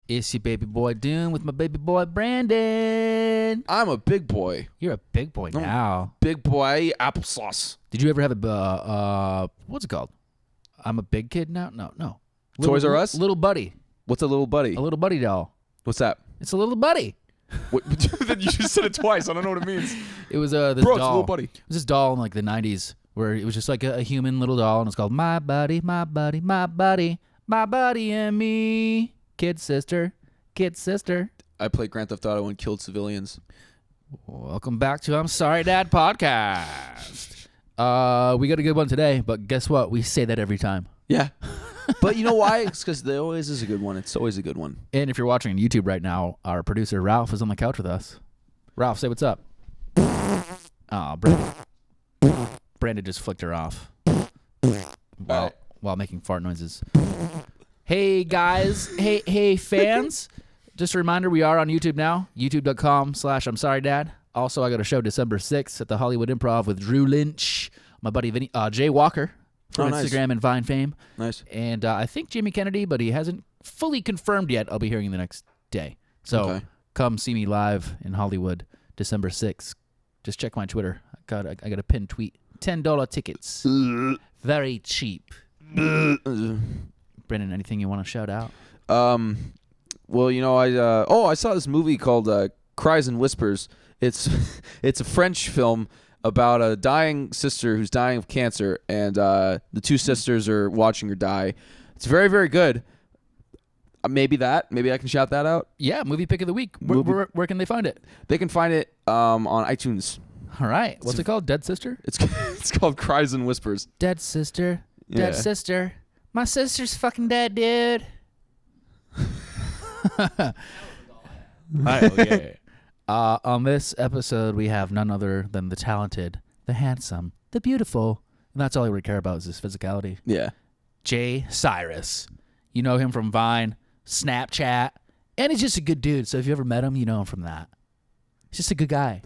It's your baby boy Doom with my baby boy Brandon. I'm a big boy. You're a big boy now. Big boy applesauce. Did you ever have a what's it called? I'm a big kid now. No. Toys R Us? Little buddy. What's a little buddy? A little buddy doll. What's that? It's a little buddy. What, you just said it twice. I don't know what it means. It was this Bro, doll. it's a little buddy. It was this doll in like the 90s where it was just like a human little doll, and it's called My Buddy, My Buddy, My Buddy, My Buddy and Me. Kid sister. I played Grand Theft Auto and killed civilians. Welcome back to I'm Sorry Dad podcast. We got a good one today, but guess what? We say that every time. Yeah. But you know why? It's because there always is a good one. It's always a good one. And if you're watching on YouTube right now, our producer Ralph is on the couch with us. Ralph, say what's up. Oh, Brandon just flicked her off while making fart noises. Hey guys, hey fans. Just a reminder, we are on YouTube now. YouTube.com/I'm Sorry Dad. Also, I got a show December 6th at the Hollywood Improv with Drew Lynch, my buddy Vinny, Jay Walker from Instagram and Vine fame. Nice. And I think Jamie Kennedy, but he hasn't fully confirmed yet. I'll be hearing the next day. So come see me live in Hollywood December 6th. Just check my Twitter. I got a pinned tweet. $10 tickets. Very cheap. Brennan, anything you want to shout out? Well, you know, I saw this movie called Cries and Whispers. It's a French film about a dying sister who's dying of cancer, and the two sisters are watching her die. It's very, very good. Maybe I can shout that out. Yeah, movie pick of the week. Where can they find it? They can find it on iTunes. All right. What's it called? Dead Sister? It's called Cries and Whispers. Dead Sister. Dead Sister. My sister's fucking dead, dude. On this episode, we have none other than the talented, the handsome, the beautiful, and that's all I really care about is his physicality. Yeah. Jay Cyrus. You know him from Vine, Snapchat, and he's just a good dude. So if you ever met him, you know him from that. He's just a good guy.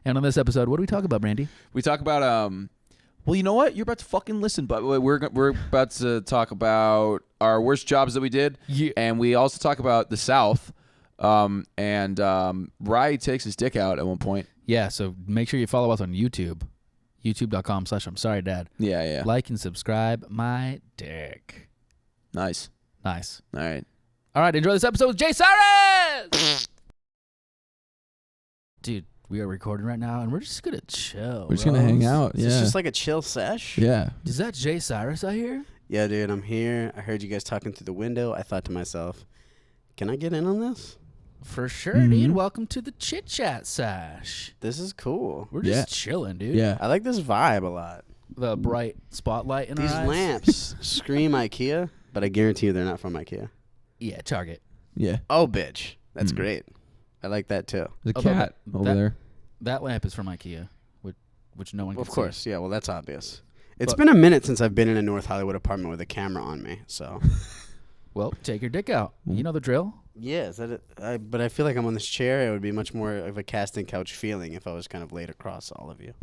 And on this episode, what do we talk about, Brandy? We talk about well, you know what? You're about to fucking listen, but we're about to talk about our worst jobs that we did, and we also talk about the South. And Rye takes his dick out at one point. Yeah, so make sure you follow us on YouTube. YouTube.com/I'm Sorry Dad. Yeah. Like and subscribe my dick. Nice. All right. Enjoy this episode with Jay Cyrus! Dude, we are recording right now, and we're just going to chill. We're just going to hang out. It's just like a chill sesh. Yeah. Is that Jay Cyrus out here? Yeah, dude, I'm here. I heard you guys talking through the window. I thought to myself, can I get in on this? For sure, dude. Welcome to the Chit Chat Sash. This is cool. We're just chilling, dude. Yeah. I like this vibe a lot. The bright spotlight in These our eyes. lamps scream IKEA, but I guarantee you they're not from IKEA. Yeah, Target. Yeah. Oh, bitch. That's great. I like that, too. There's a cat over there. That lamp is from IKEA, which no one can Of see. course. Yeah, well, that's obvious. It's been a minute since I've been in a North Hollywood apartment with a camera on me, so. Well, take your dick out. You know the drill? Yeah, is that it? But I feel like I'm on this chair. It would be much more of a casting couch feeling if I was kind of laid across all of you.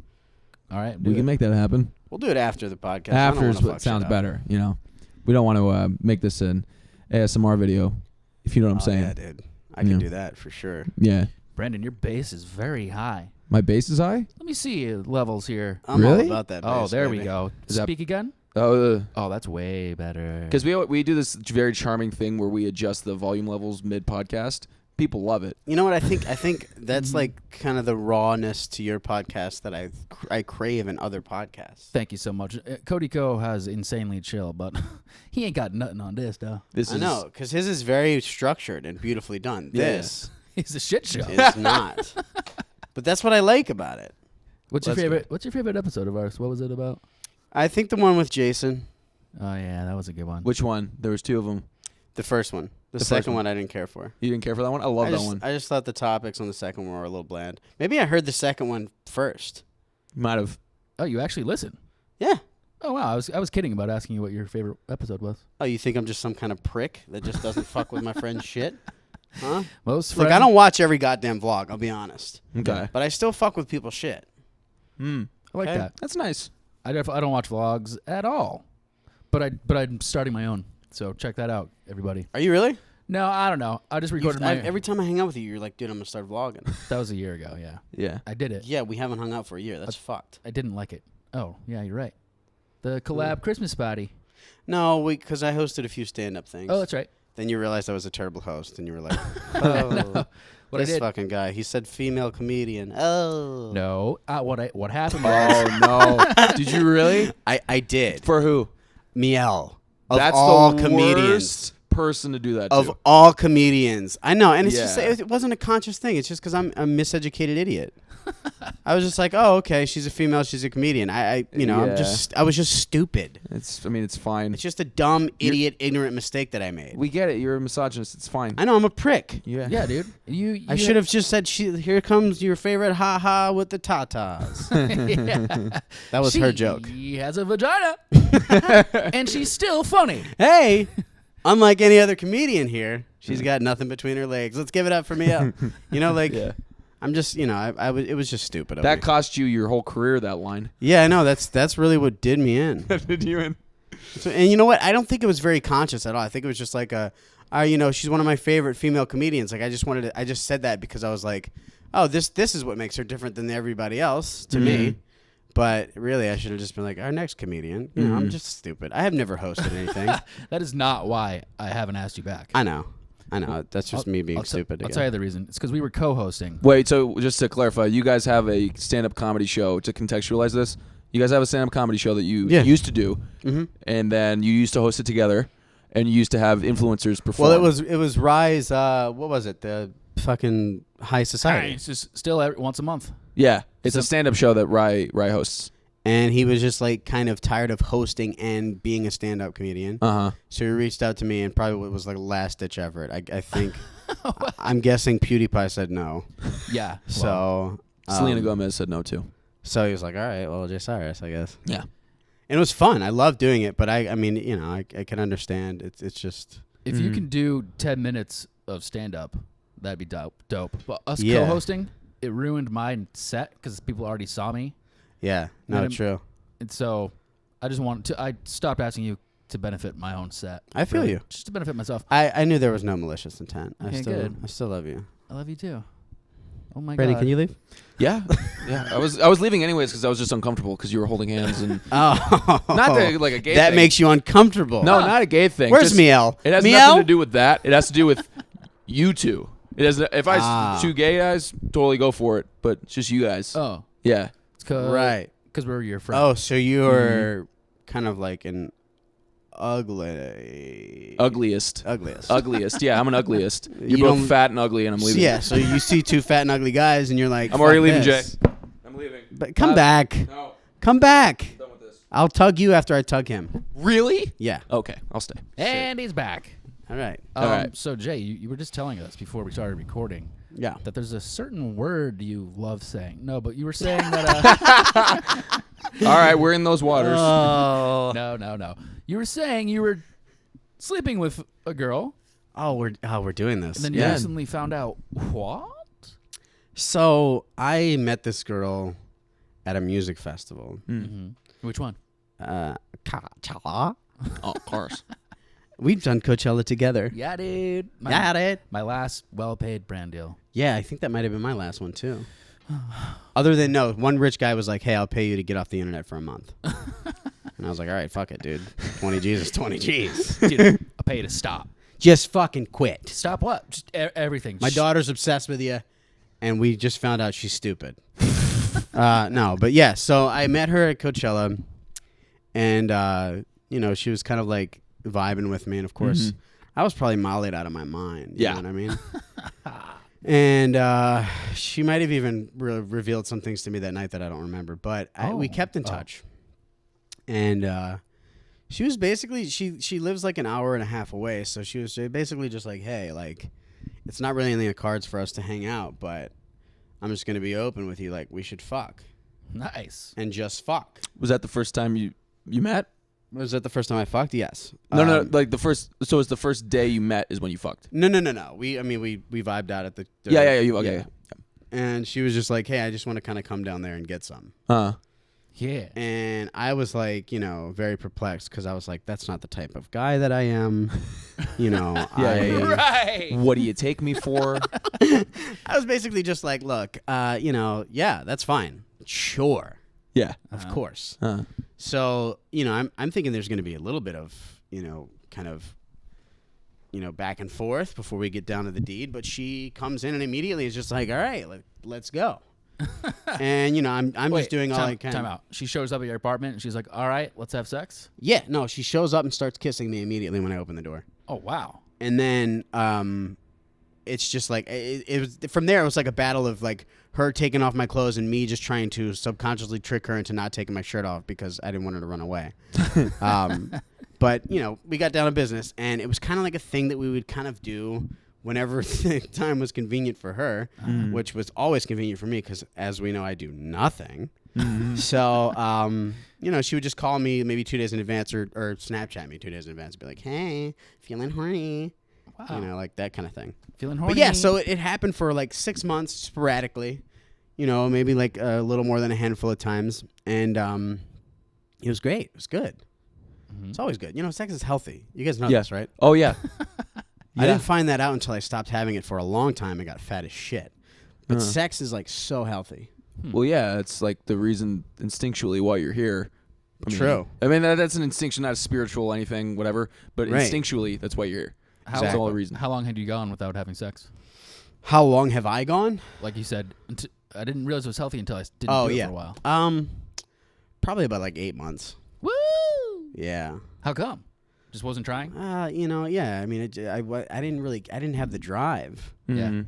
All right. We can make that happen. We'll do it after the podcast. After is what sounds better, you know. We don't want to make this an ASMR video, if you know what I'm saying. Yeah, dude. I can do that for sure. Yeah. Brandon, your bass is very high. My bass is high? Let me see levels here. I'm all about that bass, Oh, there baby. we go. Speak again? Oh, that's way better. because we do this very charming thing where we adjust the volume levels mid-podcast. People love it. You know what? I think that's like kind of the rawness to your podcast that I crave in other podcasts. Thank you so much. Cody Co has insanely chill, but he ain't got nothing on this, though. I know, because his is very structured and beautifully done. Yeah. This He's a shit show. is not. But that's what I like about it. What's your favorite episode of ours? What was it about? I think the one with Jason. Oh, yeah, that was a good one. Which one? There was two of them. The first one. The first second one. one I didn't care for. You didn't care for that one? I love that one. I just thought the topics on the second one were a little bland. Maybe I heard the second one first. Might have. Oh, you actually listen? Yeah. Oh, wow. I was kidding about asking you what your favorite episode was. Oh, you think I'm just some kind of prick that just doesn't fuck with my friend's shit? Huh? Most Look, I don't watch every goddamn vlog, I'll be honest. Okay. But I still fuck with people's shit. I like that. That's nice. I don't watch vlogs at all, but I'm starting my own. So check that out, everybody. Are you really? No, I don't know. I just recorded my. Every time I hang out with you, you're like, dude, I'm gonna start vlogging. That was a year ago. Yeah. Yeah. I did it. Yeah, we haven't hung out for a year. That's fucked. I didn't like it. Oh, yeah, you're right. The collab Christmas party. No, because I hosted a few stand-up things. Oh, that's right. Then you realized I was a terrible host, and you were like, oh, What I this did. fucking guy. He said female comedian. Oh. No. What happened was. Oh no! Did you really? I did. For who? Miel. Of That's all the comedians. worst person to do that Of to. all comedians. I know, and it's just Yeah. it wasn't a conscious thing. It's just because I'm a miseducated idiot. I was just like, oh, okay, she's a female, she's a comedian. I I was just stupid. It's fine. It's just a dumb, idiot, ignorant mistake that I made. We get it. You're a misogynist. It's fine. I know, I'm a prick. Yeah. Yeah, dude. You I should have just said, here comes your favorite ha-ha with the tatas. Yeah. That was her joke. She has a vagina. And she's still funny. Hey, unlike any other comedian here, she's got nothing between her legs. Let's give it up for Mia. Yeah. I'm just, it was just stupid of That me. cost you your whole career. That line. Yeah, I know. That's really what did me in. Did you in? So, and you know what? I don't think it was very conscious at all. I think it was just like she's one of my favorite female comedians. Like I just said that because I was like, oh, this is what makes her different than everybody else to me. But really, I should have just been like, our next comedian. I'm just stupid. I have never hosted anything. That is not why I haven't asked you back. I know. That's just me being stupid. I'll again. tell you the reason. It's because we were co-hosting. Wait. So just to clarify, you guys have a stand-up comedy show. To contextualize this, you guys have a stand-up comedy show that you used to do, and then you used to host it together, and you used to have influencers perform. Well, it was Rise. What was it? The fucking High Society. It's just still once a month. Yeah, it's a stand-up show that Rye hosts. And he was just like kind of tired of hosting and being a stand-up comedian. So he reached out to me, and probably it was like a last-ditch effort. I think, I'm guessing PewDiePie said no. Yeah. So Selena Gomez said no too. So he was like, all right, well, Jay Cyrus, I guess. Yeah. And it was fun. I loved doing it, but I mean, I can understand. It's just. If you can do 10 minutes of stand-up, that'd be dope. But us Yeah. co-hosting, it ruined my set because people already saw me. Yeah, no, true. And so I just wanted to. I stopped asking you to benefit my own set. I feel you. Just to benefit myself. I knew there was no malicious intent. Okay, good. I still love you. I love you too. Oh my Brady, god. can you leave? Yeah, yeah. I was leaving anyways because I was just uncomfortable because you were holding hands and Oh, not like a gay that thing. makes you uncomfortable. No, not a gay thing. Where's Just- Miel? It has Miel? nothing to do with that. It has to do with you two. It has. If two gay guys, totally go for it. But it's just you guys. Oh, Yeah. it's Right. Because we're your friends. Oh, so you're kind of like an ugliest. Ugliest. Yeah, I'm an ugliest. You're You both don't- fat and ugly, and I'm leaving. Yeah, so you see two fat and ugly guys, and you're like, I'm already "Fuck leaving, this." Jay. I'm leaving. But come back. No. Come back. I'm done with this. I'll tug you after I tug him. Really? Yeah. Okay, I'll stay. And he's back. All right. All right. So Jay, you were just telling us before we started recording Yeah. that there's a certain word you love saying. No, but you were saying that. All right, we're in those waters. Oh. No. You were saying you were sleeping with a girl, We're doing this. and then you yeah. recently found out what? So I met this girl at a music festival. Mm-hmm. Which one? Coachella. Oh, of course. We've done Coachella together. Yeah, dude. My last well-paid brand deal. Yeah, I think that might have been my last one too. Other than one rich guy was like, "Hey, I'll pay you to get off the internet for a month," and I was like, "All right, fuck it, dude. 20 G's is 20 G's. Dude, I'll pay you to stop. Just fucking quit." Stop what? Just everything. My daughter's obsessed with you, and we just found out she's stupid. No, but yeah. So I met her at Coachella, and she was kind of like vibing with me, and of course, I was probably mollied out of my mind. You know what I mean? And she might have even revealed some things to me that night that I don't remember, but we kept in touch. And she was basically she lives like an hour and a half away, so she was basically just like, hey, like, it's not really in the cards for us to hang out, but I'm just gonna be open with you, like, we should fuck. Nice. And just fuck. Was that the first time you met? Was that the first time I fucked? Yes. No, like the first. So it's the first day you met is when you fucked. No. We vibed out at the. Yeah. You okay? Yeah. And she was just like, "Hey, I just want to kind of come down there and get some." Yeah. And I was like, very perplexed because I was like, that's not the type of guy that I am. Right. What do you take me for? I was basically just like, look, yeah, that's fine. Sure. Yeah. Of course. Uh-huh. So, I'm thinking there's going to be a little bit of, kind of, back and forth before we get down to the deed. But she comes in and immediately is just like, all right, let's go. And, I'm Wait, just doing all I can. Time out. She shows up at your apartment and she's like, all right, let's have sex. Yeah, no, she shows up and starts kissing me immediately when I open the door. Oh, wow. And then it's just like it was from there. It was like a battle of like her taking off my clothes and me just trying to subconsciously trick her into not taking my shirt off because I didn't want her to run away. But we got down to business, and it was kind of like a thing that we would kind of do whenever the time was convenient for her, which was always convenient for me because, as we know, I do nothing. So, she would just call me maybe 2 days in advance or Snapchat me 2 days in advance and be like, hey, feeling horny. Wow. Like that kind of thing. Feeling horny. But yeah, so it happened for like 6 months sporadically, maybe like a little more than a handful of times. And it was great. It was good. It's always good. Sex is healthy. You guys know this, right? Oh, yeah. I didn't find that out until I stopped having it for a long time and got fat as shit. But sex is like so healthy. Well, yeah, it's like the reason instinctually why you're here. True. I mean, that's an instinction, not a spiritual anything, whatever. But Right. instinctually, that's why you're here. How, That's all the reason. How long had you gone without having sex? How long have I gone? Like you said, I didn't realize it was healthy until I didn't do it for a while. Probably about like 8 months. Woo! Yeah. How come? Just wasn't trying? Yeah. I mean, I didn't have the drive. Yeah.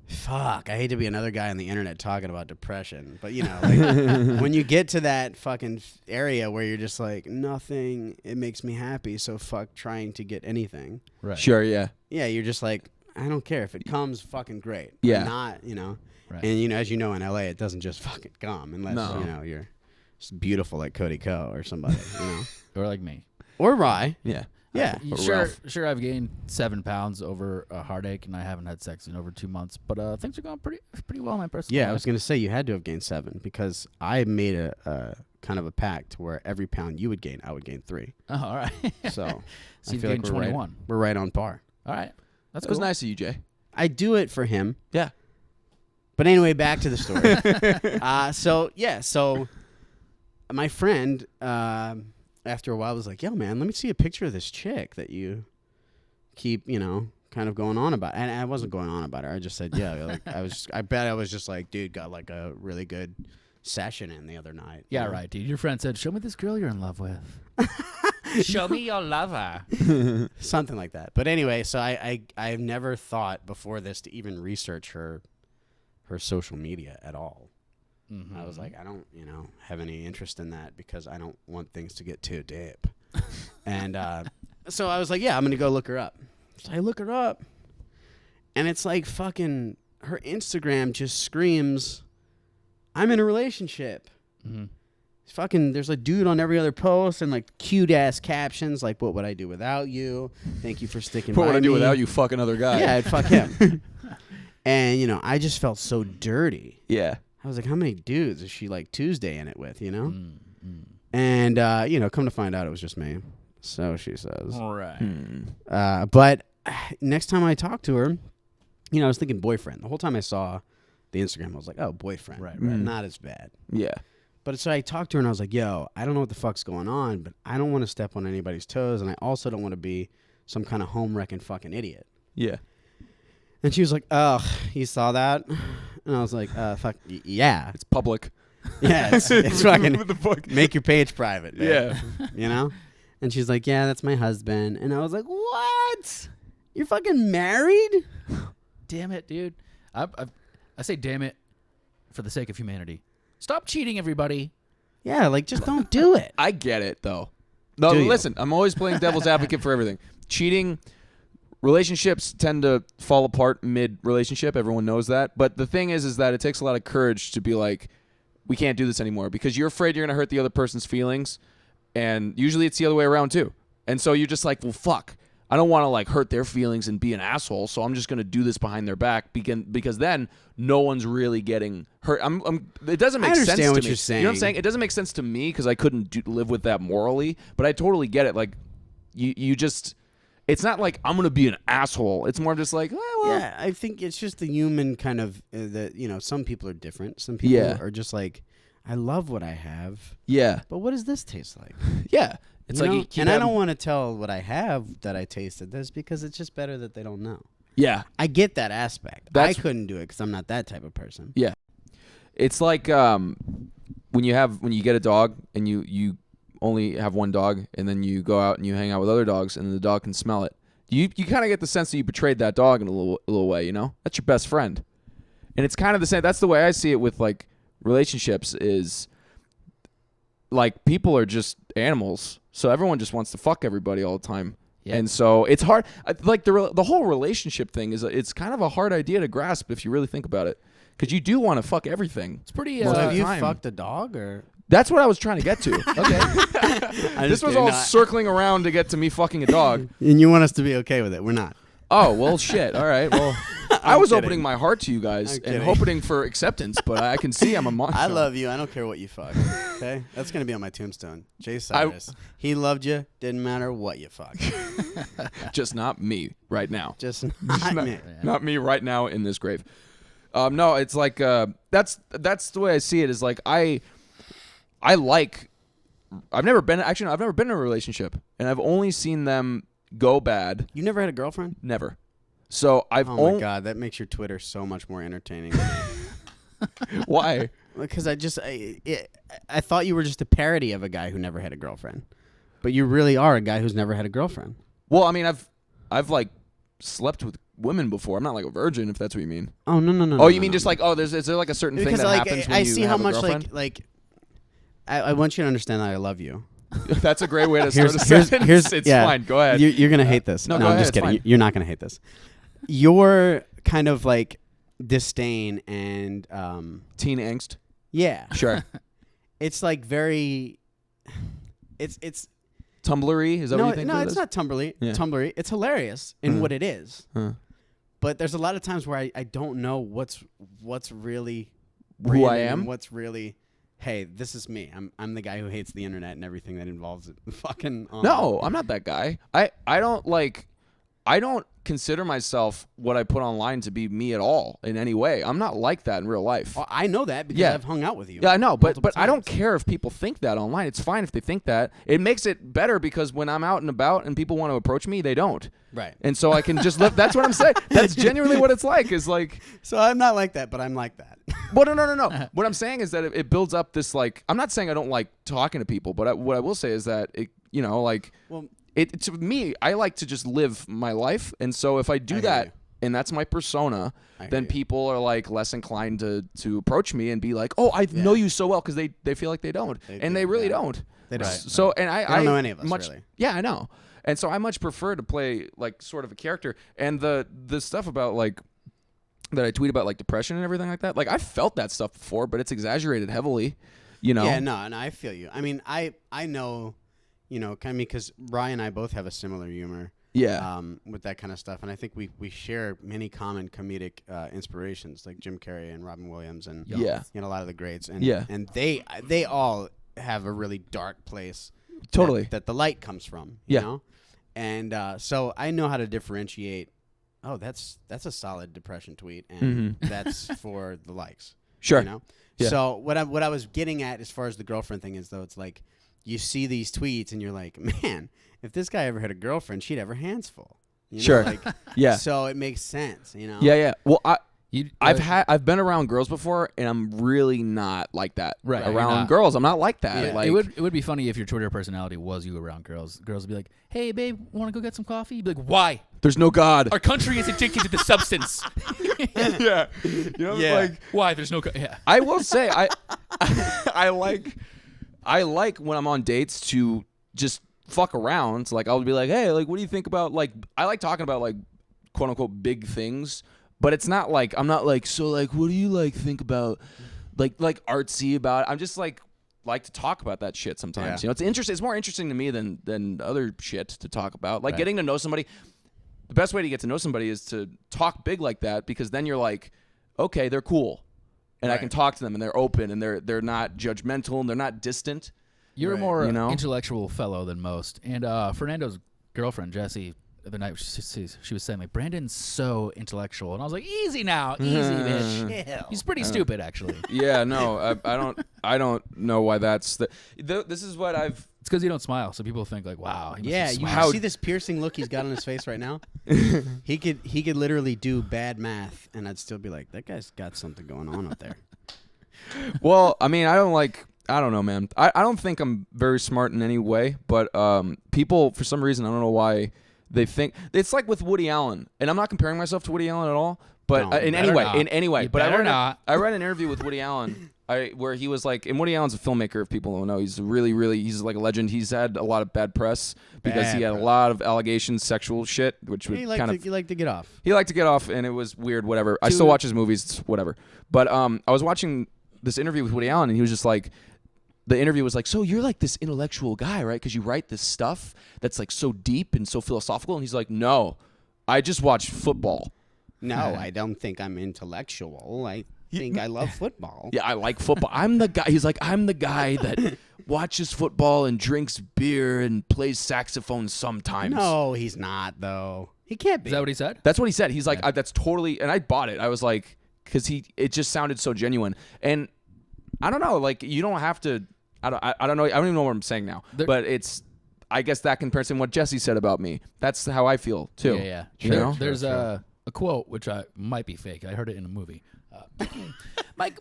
Fuck. I hate to be another guy on the internet talking about depression, but like when you get to that fucking area where you're just like nothing, it makes me happy. So fuck trying to get anything. Right. Sure, yeah. Yeah, you're just like, I don't care if it comes, fucking great. Yeah. But not, Right. And as you know, in LA, it doesn't just fucking come unless No. you're just beautiful like Cody Ko or somebody, Or like me. or Rye. Yeah. Yeah. Sure, I've gained 7 pounds over a heartache, and I haven't had sex in over 2 months. But things are going pretty well in my personal Yeah, life. I was gonna say you had to have gained 7 because I made a kind of a pact where every pound you would gain, I would gain 3. Oh, all right. So So I you've feel like gained 21. we're right on par. All right. That's That was cool. nice of you, Jay. I do it for him. Yeah. But anyway, back to the story. So my friend, after a while, was like, "Yo, man, let me see a picture of this chick that you keep, kind of going on about." And I wasn't going on about her. I just said, "Yeah." Like I bet I was just like, "Dude, got like a really good session in the other night." Yeah, right, dude. Your friend said, "Show me this girl you're in love with." Show me your lover. Something like that. But anyway, so I've never thought before this to even research her social media at all. Mm-hmm. I was like, I don't, have any interest in that because I don't want things to get too deep. And so I was like, yeah, I'm going to go look her up. So I look her up. And it's like fucking her Instagram just screams, I'm in a relationship. Mm-hmm. Fucking, there's a dude on every other post and like cute ass captions like, what would I do without you? Thank you for sticking by me. What would I do without you, fucking other guy? Yeah, I'd fuck him. And, I just felt so dirty. Yeah. I was like, how many dudes is she like Tuesday in it with, Mm-hmm. And, come to find out it was just me. So she says. All right. But next time I talked to her, I was thinking boyfriend. The whole time I saw the Instagram, I was like, oh, boyfriend. Right. Not as bad. Yeah. But so I talked to her and I was like, yo, I don't know what the fuck's going on, but I don't want to step on anybody's toes. And I also don't want to be some kind of home wrecking fucking idiot. Yeah. And she was like, oh, you saw that? And I was like, fuck, yeah. It's public. Yeah, it's fucking, What the fuck? make your page private. Babe. Yeah. And she's like, yeah, that's my husband. And I was like, what? You're fucking married? Damn it, dude. I say damn it for the sake of humanity. Stop cheating, everybody. Yeah, like, just don't do it. I get it, though. No, Do you? listen, I'm always playing devil's advocate for everything. Cheating, relationships tend to fall apart mid-relationship. Everyone knows that. But the thing is that it takes a lot of courage to be like, we can't do this anymore because you're afraid you're going to hurt the other person's feelings. And usually it's the other way around, too. And so you're just like, well, fuck. I don't want to like hurt their feelings and be an asshole, so I'm just gonna do this behind their back because then no one's really getting hurt. It doesn't make sense to me. I understand what you're saying. You know what I'm saying? It doesn't make sense to me because I couldn't live with that morally, but I totally get it. Like you just, it's not like I'm gonna be an asshole. It's more just like, well. Yeah, I think it's just the human kind of that. Some people are different. Some people are just like, I love what I have. Yeah. But what does this taste like? Yeah. It's you like, know? And I don't want to tell what I have that I tasted this because it's just better that they don't know. Yeah. I get that aspect. I couldn't do it because I'm not that type of person. Yeah. It's like when you get a dog and you only have one dog and then you go out and you hang out with other dogs and the dog can smell it. You kind of get the sense that you betrayed that dog in a little way, That's your best friend. And it's kind of the same. That's the way I see it with like relationships is like people are just animals. So everyone just wants to fuck everybody all the time. Yeah. And so it's hard. Like the whole relationship thing it's kind of a hard idea to grasp if you really think about it. Because you do want to fuck everything. It's pretty. So have you fucked a dog or? That's what I was trying to get to. Okay. This was all circling around to get to me fucking a dog. And you want us to be okay with it. We're not. Oh, well, shit. All right. Well, I was opening my heart to you guys and kidding. hoping for acceptance, but I can see I'm a monster. I love you. I don't care what you fuck. Okay? That's going to be on my tombstone. Jay Cyrus. He loved you. Didn't matter what you fuck. Just not me right now. Just not me. Not me right now in this grave. No, it's like that's the way I see it is like I've never been in a relationship and I've only seen them go bad. You never had a girlfriend? Never. So I've Oh my god, that makes your Twitter so much more entertaining. Why? Because I thought you were just a parody of a guy who never had a girlfriend. But you really are a guy who's never had a girlfriend. Well, I mean, I've like slept with women before. I'm not like a virgin, if that's what you mean. Oh no. Oh, you mean just like is there like a certain thing that happens when I you see have how a much girlfriend? like I want you to understand that I love you. That's a great way to start a sentence. It's fine. Go ahead. You're gonna hate this. No, No, go I'm ahead, just it's kidding. fine. You're not gonna hate this. Your kind of like disdain and Teen angst. yeah, Sure. it's like very. It's Tumblery? Is that what you think? no, it it's is? not tumblery. Yeah. Tumblery. It's hilarious in what it is. Huh. But there's a lot of times where I don't know what's really Who I real am? and what's really. Hey, this is me. I'm the guy who hates the internet and everything that involves it. Fucking online. No, I'm not that guy. I don't consider myself what I put online to be me at all in any way. I'm not like that in real life. Well, I know that because Yeah. I've hung out with you. Yeah, I know, but multiple I don't times. care if people think that online. It's fine if they think that. It makes it better because when I'm out and about and people want to approach me, they don't. Right. And so I can just live. That's what I'm saying. That's genuinely what it's like. Is like, So I'm not like that, but I'm like that. well, no. What I'm saying is that it builds up this like. I'm not saying I don't like talking to people, but what I will say is that it, like, Well, it to me, I like to just live my life, and so if I do I hear that, you. and that's my persona, I hear then you. people are like less inclined to approach me and be like, "Oh, I know you so well," because they feel like they don't, They and do, they really yeah. don't. They don't. So and I They don't know any of us, much, really. Yeah, I know, and so I much prefer to play like sort of a character, and the stuff about like that I tweet about like depression and everything like that. Like I felt that stuff before, but it's exaggerated heavily, Yeah, no, and I feel you. I mean, I know, kind of because Ryan and I both have a similar humor. Yeah. With that kind of stuff, and I think we share many common comedic inspirations like Jim Carrey and Robin Williams and Yeah. a lot of the greats, and Yeah. and they all have a really dark place. Totally. That the light comes from. Yeah. You know? And so I know how to differentiate. Oh, that's a solid depression tweet, and that's for the likes. Sure. You know? Yeah. So what I was getting at as far as the girlfriend thing is, though, it's like you see these tweets and you're like, man, if this guy ever had a girlfriend, she'd have her hands full. You know? Sure. Like, Yeah. So it makes sense, you know. Yeah. Well, I've I've been around girls before, and I'm really not like that. Right, you're Around not. girls, I'm not like that. Yeah. Like, it would be funny if your Twitter personality was you around girls. Girls would be like, "Hey, babe, want to go get some coffee?" You'd be like, "Why? there's no God. Our country is addicted to the substance. Yeah. You know, Yeah. like Why? There's no yeah." I will say I like when I'm on dates to just fuck around. Like I'll be like, "Hey, like what do you think about like I like talking about like quote unquote big things, but it's not like I'm not like so like what do you like think about like artsy about it? I'm just like like to talk about that shit sometimes. Yeah. It's interesting. It's more interesting to me than other shit to talk about. Like Right. getting to know somebody. The best way to get to know somebody is to talk big like that, because then you're like, okay, they're cool, and I can talk to them, and they're open, and they're not judgmental, and they're not distant. You're a Right. more You know? intellectual fellow than most. And Fernando's girlfriend, Jessie, the other night, she was saying, like, Brandon's so intellectual. And I was like, easy now. Easy, bitch. Chill. He's pretty stupid, actually. Yeah, no, I don't know why that's this is what I've. It's because you don't smile. So people think, like, wow. He must Yeah, be you smart. see this piercing look he's got on his face right now? He could literally do bad math, and I'd still be like, that guy's got something going on up there. Well, I mean, I don't know, man. I don't think I'm very smart in any way, but people, for some reason, I don't know why, they think it's like with Woody Allen, and I'm not comparing myself to Woody Allen at all, but No, in better any way, not. in any way. You But better not. I read an interview with Woody Allen, where he was like, and Woody Allen's a filmmaker. If people don't know, he's he's like a legend. He's had a lot of bad press because he Bad had a press. lot of allegations, sexual shit, which was You kind of. like to get off. He liked to get off, and it was weird. Whatever. I still watch his movies. It's whatever. But I was watching this interview with Woody Allen, and he was just like, the interview was like, so you're like this intellectual guy, right? Because you write this stuff that's like so deep and so philosophical. And he's like, no, I just watch football. No, I don't think I'm intellectual. I think I love football. Yeah, I like football. I'm the guy. He's like, I'm the guy that watches football and drinks beer and plays saxophone sometimes. No, he's not, though. He can't be. Is that what he said? That's what he said. He's like, that's totally, and I bought it. I was like, because it just sounded so genuine. And I don't know, like, you don't have to, I don't know, I don't even know what I'm saying now. But I guess that comparison, what Jesse said about me, that's how I feel too. Yeah. You know? There's a quote, which might be fake. I heard it in a movie.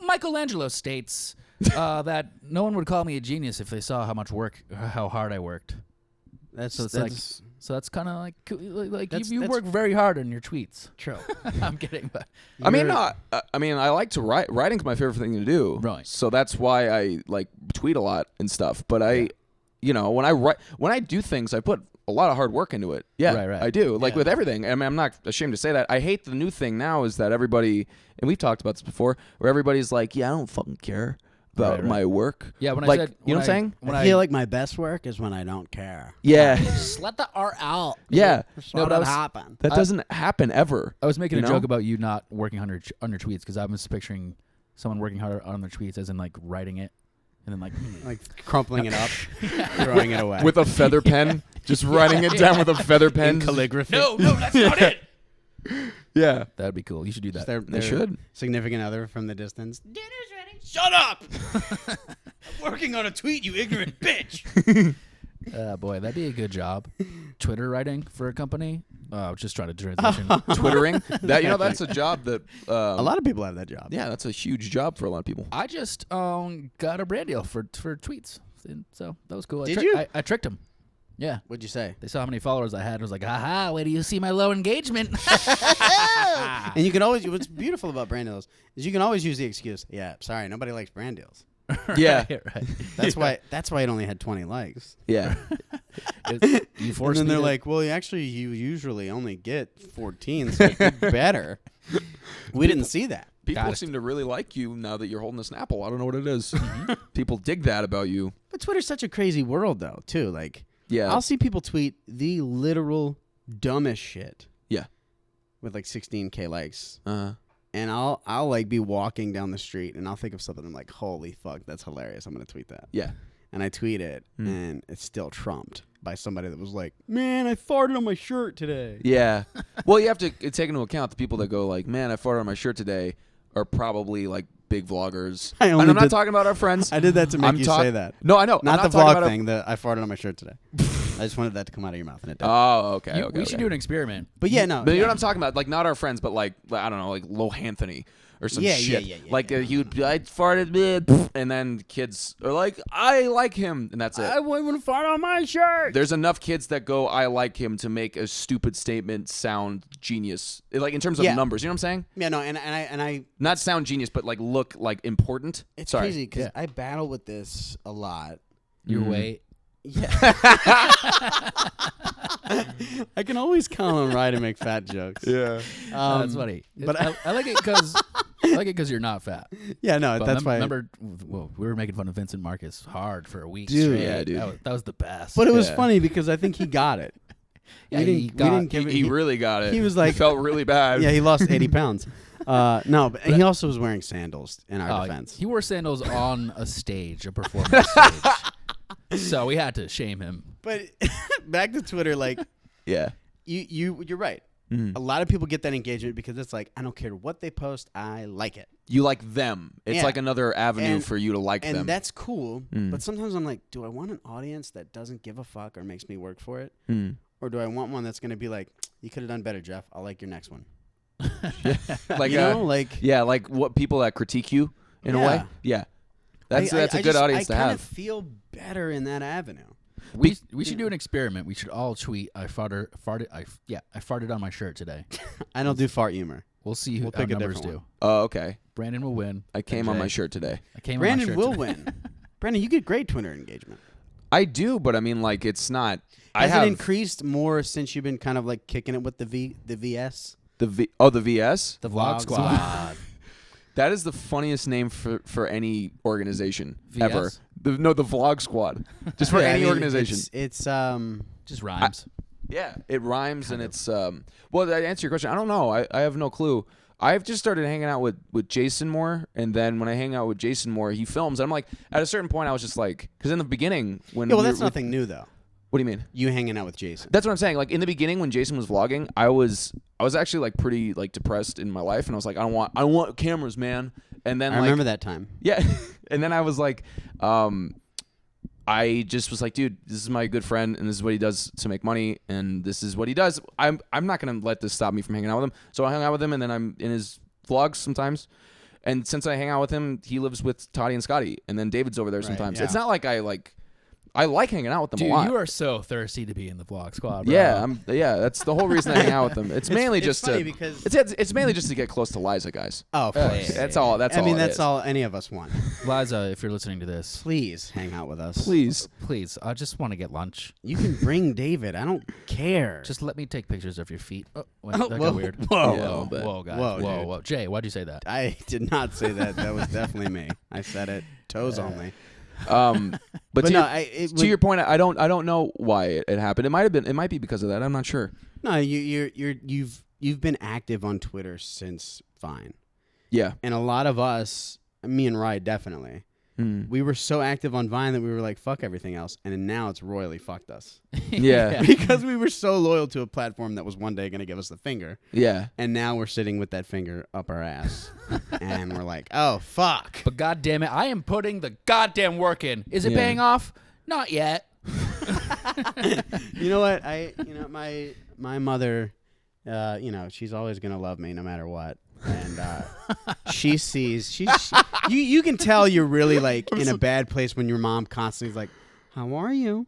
Michelangelo states that no one would call me a genius if they saw how hard I worked. So that's kind of like you work very hard on your tweets. True. I'm kidding, but I mean, I like to write. Writing's my favorite thing to do. Right. So that's why I like tweet a lot and stuff. But when I do things, I put a lot of hard work into it. Yeah, Right. I do. Like Yeah. with everything. I mean, I'm not ashamed to say that. I hate the new thing now is that everybody, and we've talked about this before, where everybody's like, yeah, I don't fucking care about Right. my work. yeah, when Like, I said, you know what I'm saying? When I feel like my best work is when I don't care. Yeah. Just let the art out. Yeah. Just No, let but I it was- happen. That doesn't happen ever. I was making You a know? joke about you not working on your tweets because I was picturing someone working hard on their tweets as in like writing it and then like Like crumpling it up, throwing it away. With a feather pen. Just writing it down with a feather pen. in calligraphy. no, that's not it. Yeah. That'd be cool. You should do Just that. their should. significant other from the distance. Dinner's ready. Shut up! I'm working on a tweet, you ignorant bitch. Boy, that'd be a good job. Twitter writing for a company. I was just trying to transition. Twittering. That's a job that A lot of people have that job. yeah, that's a huge job for a lot of people. I just got a brand deal for tweets, and so that was cool. Did you? I tricked them. Yeah. What'd you say? They saw how many followers I had. And was like, aha, wait till you see my low engagement. And you can always. What's beautiful about brand deals is you can always use the excuse. Yeah, sorry, nobody likes brand deals. Yeah. right. That's why. That's why it only had 20 likes. Yeah. You And forced then me they're to- like, well, actually, you usually only get 14, so it did better. We didn't see that. People Got it. seem to really like you now that you're holding a Snapple. I don't know what it is. People dig that about you. But Twitter's such a crazy world, though, too. Like, Yeah. I'll see people tweet the literal dumbest shit Yeah. with like 16K likes. Uh, And I'll like be walking down the street and I'll think of something. I'm like, holy fuck, that's hilarious. I'm gonna tweet that. yeah. And I tweet it, and it's still trumped by somebody that was like, man, I farted on my shirt today. Yeah. Well, you have to take into account the people that go like, man, I farted on my shirt today are probably like big vloggers. I And only I'm not did- talking about our friends. I did that to make I'm you talk- say that. No, I know. Not I'm the talking vlog about thing. I farted on my shirt today. I just wanted that to come out of your mouth, and it did. Oh, okay. You- okay. we should do an experiment. But yeah, no. But you know yeah. what I'm talking about? Like, not our friends, but like I don't know, like Lil Anthony or some Yeah, shit. yeah. Like he would be, I farted, bleh, and then kids are like, I like him, and that's it. I wouldn't fart on my shirt. There's enough kids that go, I like him, to make a stupid statement sound genius. Like in terms of Yeah. numbers, you know what I'm saying? Yeah, no, and I Not sound genius, but like look like important. it's Sorry. crazy because Yeah. I battle with this a lot. Your weight. Yeah. I can always count on Rye to make fat jokes. Yeah. That's funny. but I like it because like it because you're not fat. Yeah, no, But that's why. Remember, well, we were making fun of Vincent Marcus hard for a week Dude. straight. Yeah, dude. That was the best. But it was Yeah. funny because I think he got it. Yeah, we he didn't give it. He really got it. He was like, He felt really bad. yeah, he lost 80 pounds. No, but he also was wearing sandals in our defense. He wore sandals on a stage, a performance stage. So we had to shame him. But back to Twitter, like Yeah. you're right. Mhm. A lot of people get that engagement because it's like I don't care what they post, I like it, You like them. It's Yeah. like another avenue And- for you to like and them. that's cool. Mm. But sometimes I'm like, do I want an audience that doesn't give a fuck or makes me work for it, Mm. or do I want one that's gonna be like, you could have done better, Jeff. I'll like your next one. Like You know, like yeah, like what people that critique you in a way. Yeah. Yeah. That's a good just, audience to I kind have. of feel better in that avenue. We should do an experiment. We should all tweet. I farted on my shirt today. I don't do fart humor. We'll see who We'll our pick a numbers different do. Oh, okay. Brandon will win. I came on Jay. my shirt today. I came Brandon on my shirt will today. win. Brandon, you get great Twitter engagement. I do, but I mean, like, it's not. Has I have it increased more since you've been kind of like kicking it with the VS? the VS. The Vlog Vlog Squad. That is the funniest name for any organization VS? ever. The Vlog Squad. Just for Yeah, any I mean, organization. It's Just rhymes. Yeah, it rhymes and it's well, to answer your question, I don't know. I have no clue. I've just started hanging out with Jason more, and then when I hang out with Jason more, he films. And I'm like, at a certain point, I was just like, because in the beginning when yeah. Well, we that's were- nothing new though. What do you mean? You hanging out with Jason. That's what I'm saying. Like in the beginning when Jason was vlogging, I was actually like pretty like depressed in my life, and I was like, I don't want cameras, man. And then I remember that time. yeah, and then I was like, I just was like, dude, this is my good friend, and this is what he does to make money, and this is what he does. I'm not gonna let this stop me from hanging out with him. So I hung out with him, and then I'm in his vlogs sometimes. And since I hang out with him, he lives with Toddy and Scotty, and then David's over there sometimes. yeah. It's not like I like hanging out with them Dude, a lot. you are so thirsty to be in the Vlog Squad, bro. Yeah, that's the whole reason I hang out with them. It's mainly it's just funny to because- it's mainly just to get close to Liza, guys. Oh, of course. That's all. That's I all. mean, it that's is. all any of us want. Liza, if you're listening to this, Please hang out with us. Please. please, I just want to get lunch. You can bring David. I don't care. Just let me take pictures of your feet. Oh, wait, Oh, that whoa, got weird. whoa, Yeah, a whoa, little bit. whoa, guys. Whoa, Whoa, dude. whoa. Jay, why'd you say that? I did not say that. That was definitely me. I said it. Toes only. But But to, no, your, to your point, I don't know why it happened. It might be because of that. I'm not sure. No, you've been active on Twitter since Vine, Yeah. and a lot of us, me and Rye definitely, we were so active on Vine that we were like, fuck everything else, and then now it's royally fucked us Yeah. because we were so loyal to a platform that was one day going to give us the finger, Yeah. and now we're sitting with that finger up our ass, and we're like, oh fuck. But God damn it, I am putting the goddamn work in. Is it Yeah. paying off? Not yet. You know what? My mother, she's always gonna love me no matter what. And she sees you can tell you're really like in a bad place when your mom constantly is like, "How are you?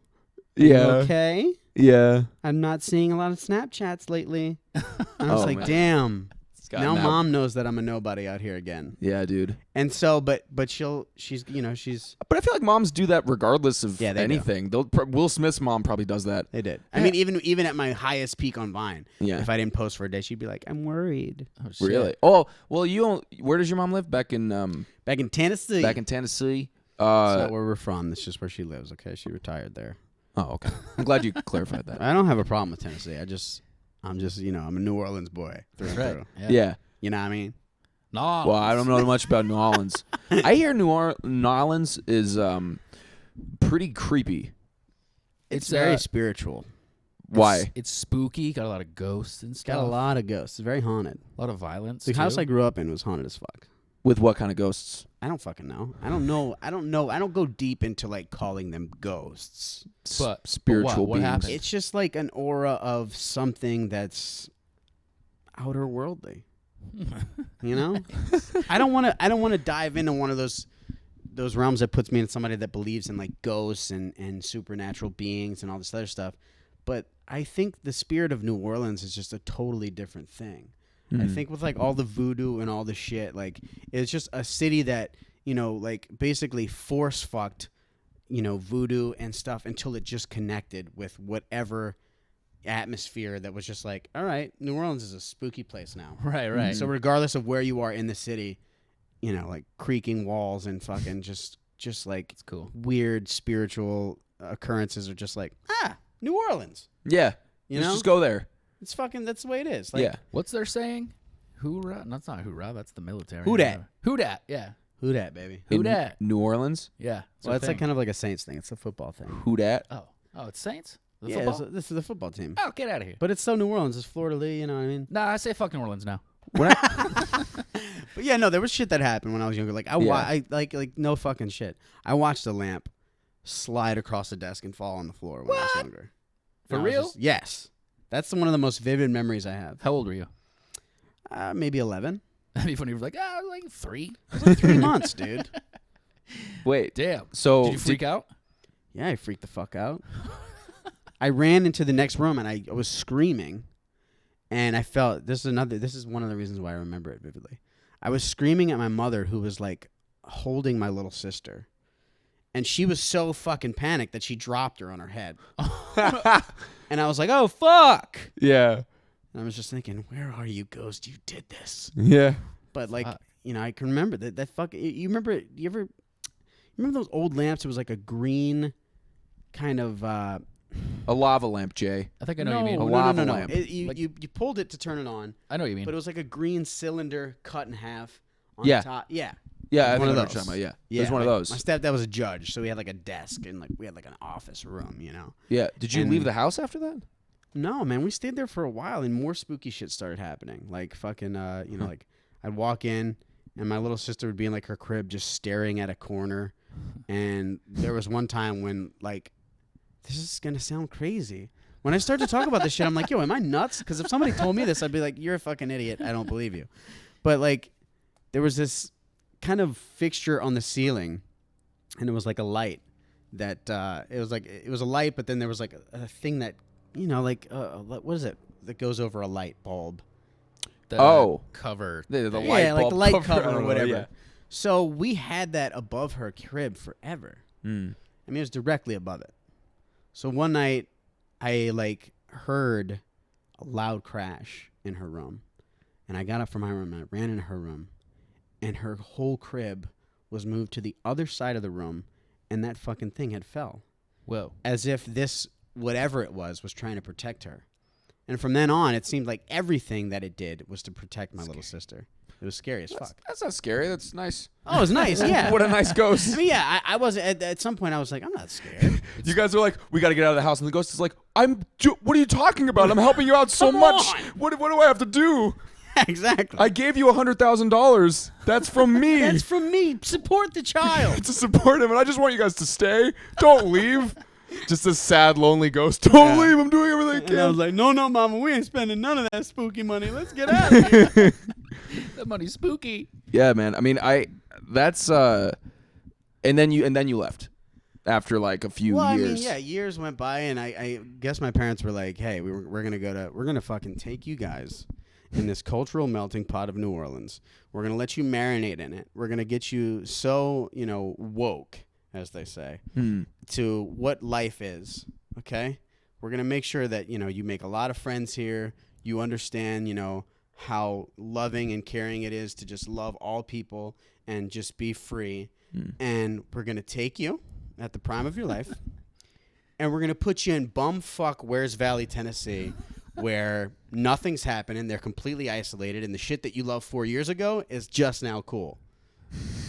Yeah. Okay? Yeah. I'm not seeing a lot of Snapchats lately." And I was Oh, like, man. "Damn." Got Now now- mom knows that I'm a nobody out here again. Yeah, dude. And so, but she's But I feel like moms do that regardless of Yeah, they do. anything. Will Smith's mom probably does that. they did. I mean, even at my highest peak on Vine, Yeah. if I didn't post for a day, she'd be like, "I'm worried." Oh, shit. Really? Oh, well, where does your mom live? Back in Back in Tennessee. Tennessee. That's not where we're from. That's just where she lives. Okay, she retired there. Oh, okay. I'm glad you clarified that. I don't have a problem with Tennessee. I'm just I'm a New Orleans boy through and Right. through. Yeah. You know what I mean? No. Well, I don't know much about New Orleans. I hear New Orleans is pretty creepy. It's very spiritual. Why? It's spooky. Got a lot of ghosts and It's stuff. got a lot of ghosts. It's very haunted. A lot of violence. The house too. I grew up in was haunted as fuck. With what kind of ghosts? I don't fucking know. I don't know. I don't go deep into like calling them ghosts. But Spiritual what beings. happened? It's just like an aura of something that's outer worldly. You know? I don't want to dive into one of those realms that puts me in somebody that believes in like ghosts and supernatural beings and all this other stuff. But I think the spirit of New Orleans is just a totally different thing. I think with like all the voodoo and all the shit, like it's just a city that, like basically force fucked, voodoo and stuff until it just connected with whatever atmosphere that was just like, all right, New Orleans is a spooky place now. Right. So regardless of where you are in the city, like creaking walls and fucking just like It's cool. weird spiritual occurrences are just like, New Orleans. Yeah. You Let's know? just go there. It's fucking, that's the way it is. Like, Yeah. What's their saying? Hoorah? That's not hoorah. That's the military. Who dat? Who dat? Yeah. Who dat, baby? Who In dat? New Orleans. Yeah. Well, that's like kind of like a Saints thing. It's a football thing. Who dat? Oh, it's Saints. The Yeah, football. this is the football team. Oh, get out of here. But it's so New Orleans. It's Florida Lee, you know what I mean? Nah, I say fuck New Orleans now. But yeah, no, there was shit that happened when I was younger. Like Yeah. I like no fucking shit. I watched a lamp slide across the desk and fall on the floor when I was younger. For And I was real? yes. That's one of the most vivid memories I have. How old were you? Maybe 11. That'd be funny. You were like, I was like 3. It was like 3 months, dude. Wait. Damn. So Did you freak out? Yeah, I freaked the fuck out. I ran into the next room and I was screaming, and I felt this is one of the reasons why I remember it vividly. I was screaming at my mother, who was like holding my little sister, and she was so fucking panicked that she dropped her on her head. And I was like, "Oh fuck!" Yeah. And I was just thinking, "Where are you, ghost? You did this." Yeah. But like, Fuck. I can remember that fuck. You remember? You remember those old lamps? It was like a green kind of. A lava lamp, Jay. I think I know what you mean. A lava no. lamp. You pulled it to turn it on, I know what you mean. but it was like a green cylinder cut in half on Yeah. the top. Yeah. Yeah, I One know of what those. you're talking about. Yeah. Yeah. It was one of those. My stepdad was a judge, so we had like a desk and like we had like an office room, you know. Yeah. Did you And- leave the house after that? No, man, we stayed there for a while and more spooky shit started happening. Like fucking like I'd walk in and my little sister would be in like her crib just staring at a corner. And there was one time when like this is going to sound crazy. When I started to talk about this shit, I'm like, "Yo, am I nuts?" Cuz if somebody told me this, I'd be like, "You're a fucking idiot. I don't believe you." But like there was this kind of fixture on the ceiling and it was like a light that it was a light, but then there was like a thing that what is it that goes over a light bulb? The cover. The Yeah, light like bulb the light cover, I cover or don't know, whatever. yeah. So we had that above her crib forever. Mm. I mean, it was directly above it. So one night, I like heard a loud crash in her room, and I got up from my room and I ran into her room, and her whole crib was moved to the other side of the room, and that fucking thing had fell, Whoa. as if this whatever it was trying to protect her. And from then on, it seemed like everything that it did was to protect my little sister. It was scary as fuck. That's not scary. That's nice. Oh, it was nice. Yeah. What a nice ghost. I mean, yeah, I was at some point. I was like, I'm not scared. You guys are like, we got to get out of the house, and the ghost is like, what are you talking about? I'm helping you out so Come much. on. What do I have to do? Exactly. I gave you $100,000. That's from me. That's from me. Support the child. To support him, and I just want you guys to stay. Don't leave. Just a sad, lonely ghost. Don't Yeah. leave. I'm doing everything I And I was can. like, no, mama, we ain't spending none of that spooky money. Let's get out of here. That money's spooky. Yeah, man. I mean, that's and then you left after like a few Well, years. I mean, yeah, years went by, and I guess my parents were like, hey, we're gonna fucking take you guys in this cultural melting pot of New Orleans. We're gonna let you marinate in it. We're gonna get you so woke, as they say, to what life is. Okay, we're gonna make sure that you make a lot of friends here. You understand, how loving and caring it is to just love all people and just be free. And we're gonna take you at the prime of your life, and we're gonna put you in bumfuck Where's Valley, Tennessee, where nothing's happening. They're completely isolated, and the shit that you loved 4 years ago is just now cool.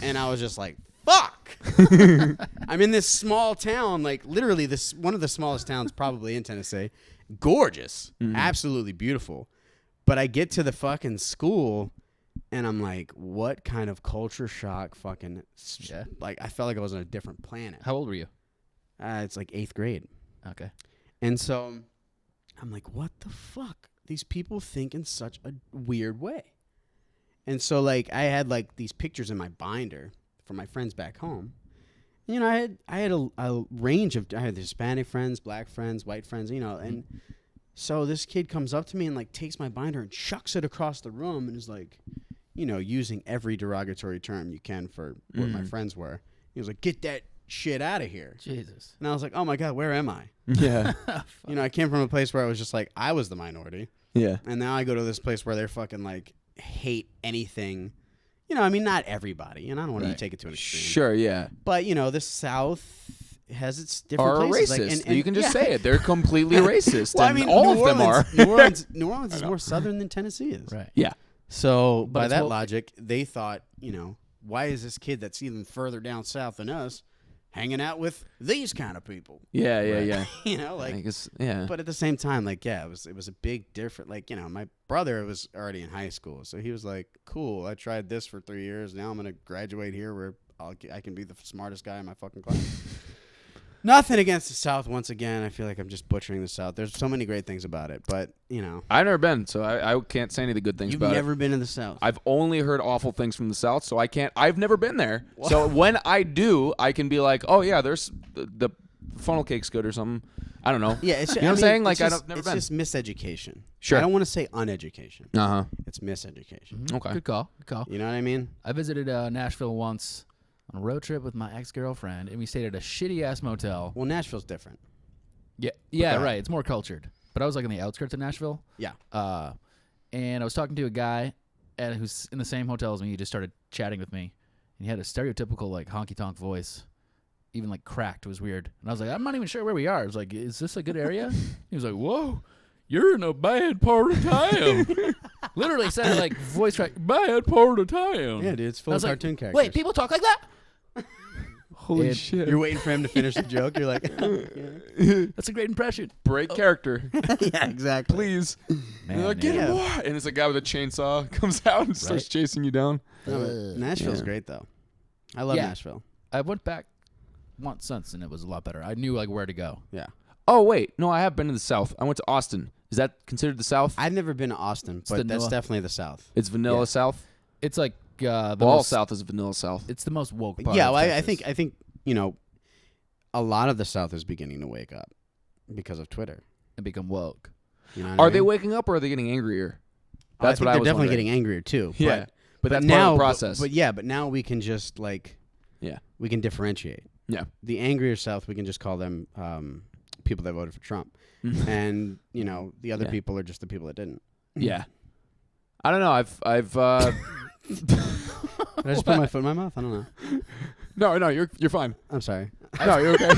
And I was just like, fuck. I'm in this small town, like literally this one of the smallest towns probably in Tennessee. Gorgeous, absolutely beautiful. But I get to the fucking school, and I'm like, what kind of culture shock fucking... Yeah. Like, I felt like I was on a different planet. How old were you? It's like 8th grade. Okay. And so I'm like, what the fuck? These people think in such a weird way. And so, like, I had, like, these pictures in my binder from my friends back home. And, I had a range of... I had Hispanic friends, black friends, white friends, and... So this kid comes up to me and like takes my binder and chucks it across the room and is like, using every derogatory term you can for what my friends were. He was like, "Get that shit out of here." Jesus. And I was like, "Oh my God, where am I?" Yeah. I came from a place where I was just like, I was the minority. Yeah. And now I go to this place where they're fucking like hate anything, You know, I mean, not everybody, and I don't want to take it to an extreme. Sure, yeah. But you know, the South has its different Are places. racist. Like, and you can just say it. They're completely racist. Well, I and mean, all New of them are. Orleans, New Orleans is more southern than Tennessee is. Right. Yeah. So But by it's that what- logic, they thought, you know, why is this kid that's even further down south than us hanging out with these kind of people? Yeah, yeah. You know, I like. guess, yeah. But at the same time, like, yeah, it was a big difference. Like, you know, my brother was already in high school, so he was like, "Cool, I tried this for 3 years. Now I'm gonna graduate here, where I can be the smartest guy in my fucking class." Nothing against the South. Once again, I feel like I'm just butchering the South. There's so many great things about it, but you know, I've never been, so I can't say any of the good things you've about never it. been in the South. I've only heard awful things from the South, so I can't. I've never been there, so when I do, I can be like, "Oh yeah, there's the funnel cake's good or something." I don't know. Yeah, it's, You know what I'm saying? Like, it's just, I've never it's been. just miseducation. Sure. I don't want to say uneducation. Uh-huh. It's miseducation. Mhm. Okay. Good call. Good call. You know what I mean? I visited Nashville once on a road trip with my ex-girlfriend, and we stayed at a shitty-ass motel. Well, Nashville's different. Yeah, Okay. right. It's more cultured. But I was like on the outskirts of Nashville. Yeah. And I was talking to a guy who's in the same hotel as me. He just started chatting with me, and he had a stereotypical like honky-tonk voice, even like cracked. It was weird. And I was like, I'm not even sure where we are. I was like, is this a good area? He was like, whoa, you're in a bad part of town. Literally said it like voice crack, bad part of town. Yeah, dude, it's I full of was like, cartoon characters. wait, people talk like that? Holy And shit! You're waiting for him to finish the joke. You're like, That's a great impression. Break character, yeah, exactly. please. Man, And they're like, get yeah. more. And it's a guy with a chainsaw comes out and starts Right. chasing you down. No, but Nashville's Yeah. great though. I love Yeah. Nashville. I went back once since, and it was a lot better. I knew like where to go. Yeah, Oh wait, no, I have been to the South. I went to Austin. Is that considered the South? I've never been to Austin, but that's vanilla. definitely the South. It's vanilla Yeah. South. It's like the All most, South is vanilla South. It's the most woke part. Yeah, of well, I Texas. think you know, a lot of the South is beginning to wake up because of Twitter. and become woke. You know what I Are they mean? waking up or are they getting angrier? Oh, That's think what I they're was definitely wondering. getting angrier too. Yeah, but that's now, part of the process. But now we can just like, Yeah. we can differentiate. Yeah. The angrier South, we can just call them people that voted for Trump, and you know the other Yeah. people are just the people that didn't. Yeah. I don't know. I've Did I just put my foot in my mouth? I don't know. no, you're fine. I'm sorry. No, you're okay.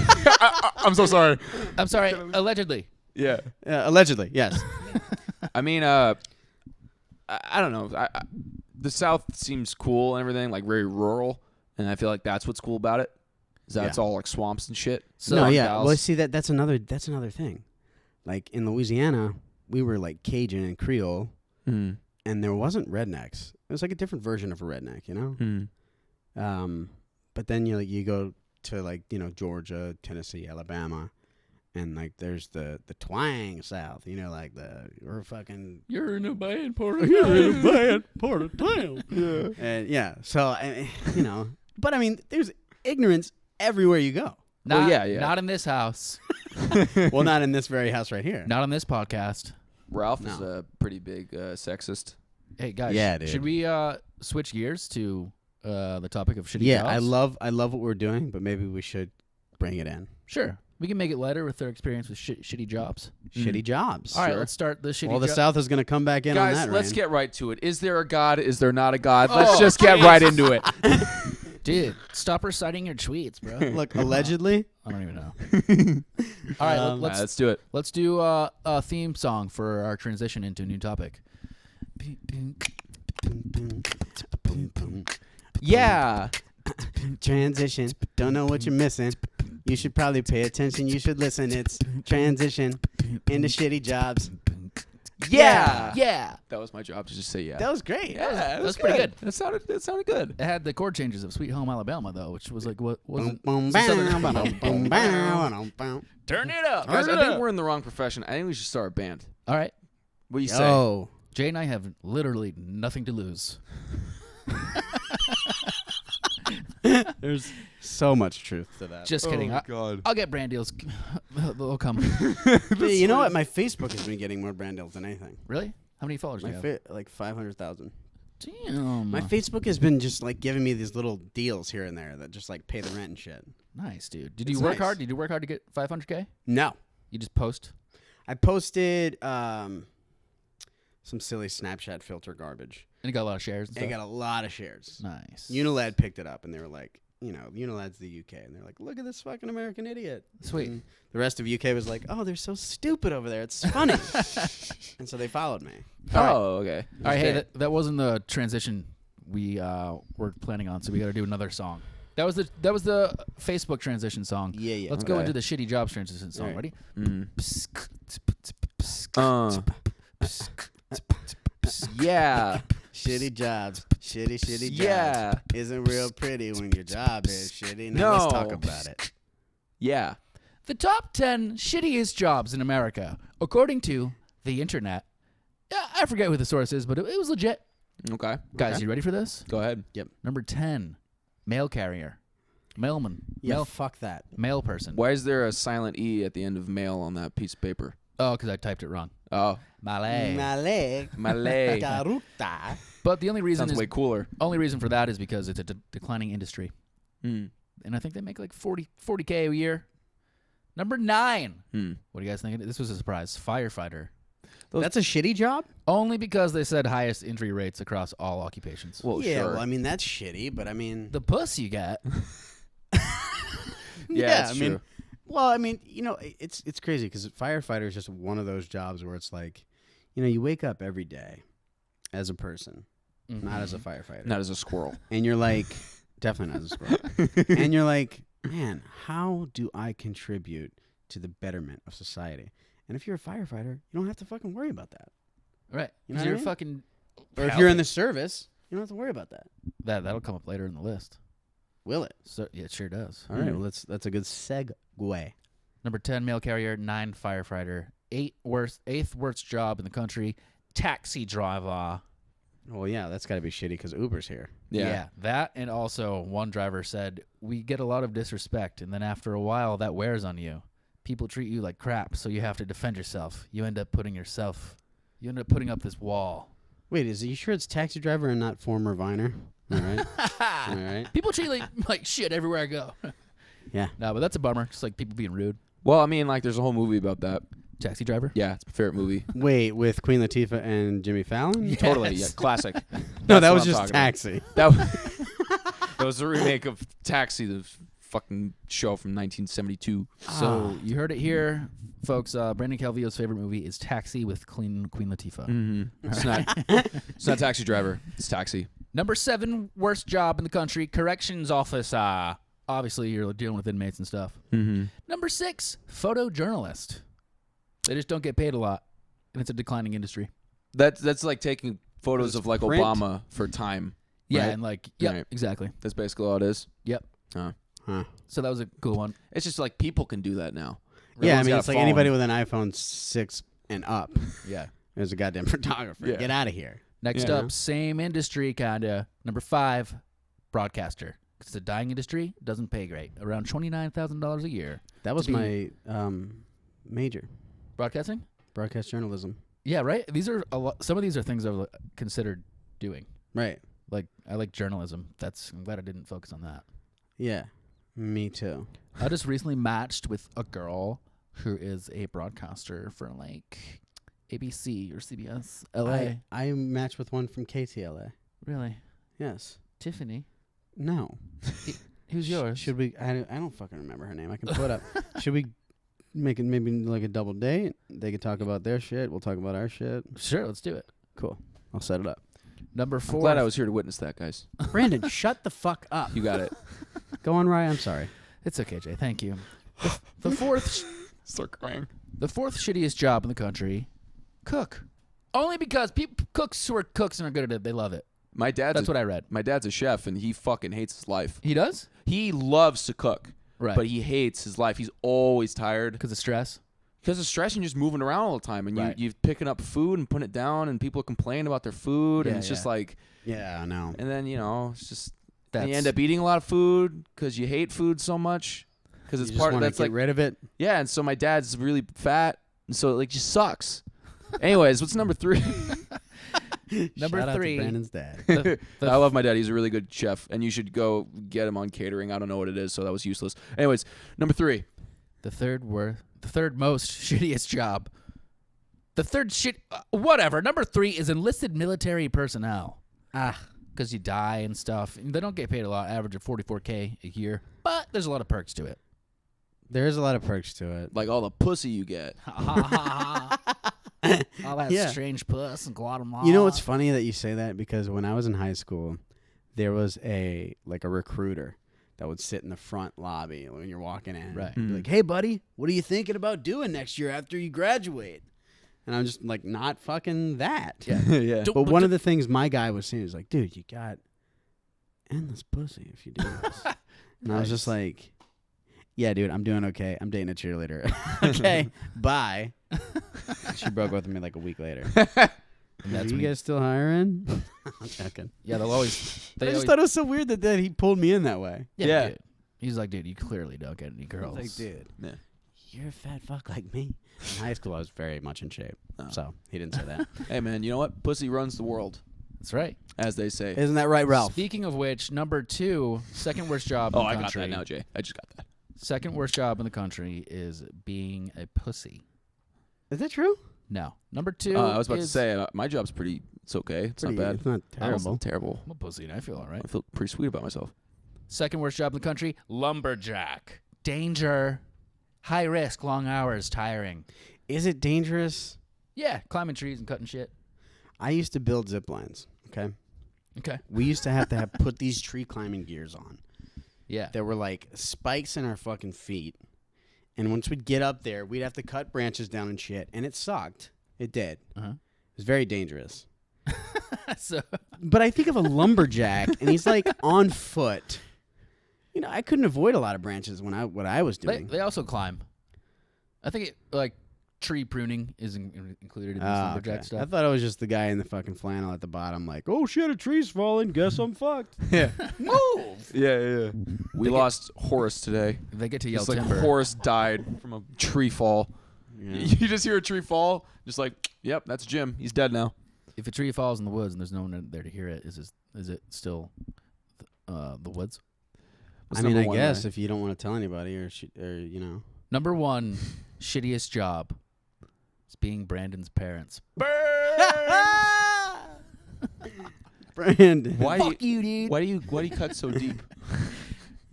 I'm so sorry. I'm sorry. Allegedly. Yeah. Allegedly, yes. I mean, I don't know. The South seems cool and everything, like very rural, and I feel like that's what's cool about it. Is that Yeah. it's all like swamps and shit. So no, yeah. cows. Well, see that's another thing. Like in Louisiana, we were like Cajun and Creole, Mm. and there wasn't rednecks. It was like a different version of a redneck, you know. Mm. But then you go to like Georgia, Tennessee, Alabama, and like there's the twang South, like we're fucking You're in a bad part you're in a bad part of town. Yeah. And yeah, so but I mean, there's ignorance everywhere you go. Not, yeah. Not in this house. Well, not in this very house right here. Not on this podcast. Ralph is No. a pretty big sexist. Hey guys. Yeah, dude. Should we switch gears to the topic of shitty Yeah, jobs? I love what we're doing, but maybe we should bring it in. Sure. We can make it lighter with their experience with shitty jobs. Shitty jobs. All right, Sure. let's start the shitty. Well, the South is going to come back in on Guys, that. let's Ryan. get right to it. Is there a God? Is there not a God? Let's just get right into it. Dude, stop reciting your tweets, bro. Look, allegedly. I don't even know. All right, Let's do it. let's do a theme song for our transition into a new topic. Yeah. Transition. Don't know what you're missing. You should probably pay attention. You should listen. It's transition into shitty jobs. Yeah. Yeah. That was my job to just say yeah. That was great. Yeah, that was pretty good. That sounded good. It had the chord changes of Sweet Home Alabama though, which was like what was it? Boom, Southern- boom, boom, boom. Turn it up. Guys, I think we're in the wrong profession. I think we should start a band. All right. What do you say? Oh, Jay and I have literally nothing to lose. there's so much truth to that. Just kidding. God. I'll get brand deals. They'll come. Hey, you know what? My Facebook has been getting more brand deals than anything. Really? How many followers do My you have? like 500,000. Damn. My Facebook has been just like giving me these little deals here and there that just like pay the rent and shit. Nice, dude. Did It's you work nice. hard? Did you work hard to get 500K? No, You just post? I posted. some silly Snapchat filter garbage. And it got a lot of shares and And stuff? it got a lot of shares. Nice. Unilad picked it up, and they were like, Unilad's the UK, and they're like, look at this fucking American idiot. Sweet. And the rest of UK was like, oh, they're so stupid over there. It's funny. And so they followed me. Oh, okay. All right, hey, great. that wasn't the transition we were planning on, so we got to do another song. That was the Facebook transition song. Yeah. Let's go Okay. into the shitty jobs transition song. All right. Ready? Yeah. Shitty jobs. Shitty Yeah. jobs. Isn't real pretty when your job is shitty. Now let's talk No. about it. Yeah. The top 10 shittiest jobs in America, according to the internet. Yeah, I forget who the source is, but it was legit. Okay. Guys, Okay. you ready for this? Go ahead. Number 10, mail carrier. Mailman. Yeah, fuck that. Mail person. Why is there a silent E at the end of mail on that piece of paper? Oh, because I typed it wrong. Oh, Malay. Malay. Garuta. But the only reason Sounds way cooler. for that is because it's a declining industry. Mm. And I think they make like 40K a year. Number 9. Hmm. What do you guys think? This was a surprise. Firefighter. That's a shitty job? Only because they said highest injury rates across all occupations. Well, Yeah, sure. well, I mean, that's shitty, but I mean... The puss you get. yeah, it's I mean, true. well, I mean, it's crazy because firefighter is just one of those jobs where it's like, you wake up every day as a person, not as a firefighter, Not as a squirrel. and you're like, definitely not as a squirrel, and you're like, man, how do I contribute to the betterment of society? And if you're a firefighter, you don't have to fucking worry about that. Right. You know Because what I you're mean? fucking... Or if you're in the service, you don't have to worry about that. That'll come up later in the list. Will it? So yeah, it sure does. All right, well, that's a good segue. Number 10, mail carrier. 9, firefighter. 8th worst job in the country, taxi driver. Well, yeah, that's got to be shitty because Uber's here. Yeah. That, and also one driver said, we get a lot of disrespect, and then after a while, that wears on you. People treat you like crap, so you have to defend yourself. You end up putting up this wall. Wait, are you sure it's taxi driver and not former Viner? All right. All right. People treat you like shit everywhere I go. Yeah. No, but that's a bummer. Just like people being rude. Well, I mean, like, there's a whole movie about that. Taxi driver? Yeah, it's my favorite movie. Wait, with Queen Latifah and Jimmy Fallon? Yes. Totally, yeah, classic. No, That's that what was I'm just talking about. Taxi. That was a remake of Taxi, the fucking show from 1972. So you heard it here, folks. Brandon Calvillo's favorite movie is Taxi with Queen Latifah. Mm-hmm. It's not Taxi Driver. It's Taxi. Number 7 worst job in the country, corrections officer. Obviously, you're dealing with inmates and stuff. Mm-hmm. Number 6, photojournalist. They just don't get paid a lot, and it's a declining industry. That's like taking photos It's of like print. Obama for Time. Yeah, Right? and like, yep, Right. exactly. That's basically all it is. Yep. Huh. Huh. So that was a cool one. It's just like people can do that now. Yeah, I Everyone's mean, got it's a like phone. anybody with an iPhone 6 and up Yeah. is a goddamn photographer. Yeah. Get out of here. Next Yeah. up, same industry, kinda. Number 5, broadcaster. It's a dying industry. Doesn't pay great. Around $29,000 a year. That was To my major, Broadcasting? broadcast journalism. Yeah, right. These are a lot. Some of these are things I've considered doing. Right. Like I like journalism. I'm glad I didn't focus on that. Yeah. Me too. I just recently matched with a girl who is a broadcaster for like ABC or CBS LA. I matched with one from KTLA. Really? Yes. Tiffany. No. Who's yours? Should we? I don't fucking remember her name. I can pull it up. Should we make it maybe like a double date? They could talk about their shit. We'll talk about our shit. Sure, let's do it. Cool. I'll set it up. Number 4. I'm glad I was here to witness that, guys. Brandon, shut the fuck up. You got it. Go on, Ryan. I'm sorry. It's okay, Jay. Thank you. The fourth Start crying. The fourth shittiest job in the country, cook. Only because cooks who are cooks and are good at it, they love it. My dad's That's what I read. My dad's a chef, and he fucking hates his life. He does? He loves to cook, Right. but he hates his life. He's always tired Because of stress? because of stress and just moving around all the time. And Right. you're picking up food and putting it down, and people complain about their food, and Yeah, it's just yeah. like, Yeah, I know. and then it's just That's, and you end up eating a lot of food because you hate food so much because it's You just part of wanna that's get like rid of it. yeah. And so my dad's really fat, and so it like just sucks. Anyways, what's number 3? Number Shout out to 3. Brandon's dad. I love my dad. He's a really good chef, and you should go get him on catering. I don't know what it is, so that was useless. Anyways, number 3. The third most shittiest job, The third shit, whatever. Number 3 is enlisted military personnel. Because you die and stuff. And they don't get paid a lot, average of $44K a year. But there's a lot of perks to it. There is a lot of perks to it. Like all the pussy you get. All that strange puss in Guatemala. You know what's funny that you say that? Because when I was in high school, there was a recruiter that would sit in the front lobby when you're walking in. Right. Be like, hey, buddy, what are you thinking about doing next year after you graduate? And I'm just like, not fucking that. Yeah. Yeah. But one of the things my guy was saying was like, dude, you got endless pussy if you do this. And I was just like, yeah, dude, I'm doing okay. I'm dating a cheerleader. Okay, bye. She broke up with me like a week later. And that's Are you guys still hiring? I'm joking. Yeah, they'll always. I just thought it was so weird that he pulled me in that way. Yeah. Dude. He's like, dude, you clearly don't get any girls. I was like, dude, Yeah. you're a fat fuck like me. In high school, I was very much in shape. So he didn't say that. Hey, man, you know what? Pussy runs the world, That's right. as they say. Isn't that right, Ralph? Speaking of which, number 2, second worst job Oh, in the I got country. that now, Jay. I just got that. Second worst job in the country is being a pussy. Is that true? No. Number 2 I was about to is- say, my job's pretty, it's okay. It's not bad. It's not I don't feel terrible. terrible. I'm a pussy and I feel all right. I feel pretty sweet about myself. Second worst job in the country, lumberjack. Danger. High risk, long hours, tiring. Is it dangerous? Yeah, climbing trees and cutting shit. I used to build zip lines. Okay. Okay. We used to have put these tree climbing gears on. Yeah. There were like spikes in our fucking feet. And once we'd get up there, we'd have to cut branches down and shit. And it sucked. It did. Uh-huh. It was very dangerous. So But I think of a lumberjack, and he's like on foot. You know, I couldn't avoid a lot of branches when what I was doing. they also climb. I think tree pruning is included in this lumberjack I stuff. thought it was just the guy in the fucking flannel at the bottom, like, oh shit, a tree's falling. Guess I'm fucked. Yeah. Move. Yeah. We lost Horace today. They get to yell It's like timber. Horace died from a tree fall. Yeah. You just hear a tree fall, just like, yep, that's Jim. He's dead now. If a tree falls in the woods and there's no one there to hear it, is it still the woods? What's I mean, number I one, guess Ray? if you don't want to tell anybody or you know. Number 1, shittiest job is being Brandon's parents. Brandon. Why Fuck you, dude. Why do you cut so deep?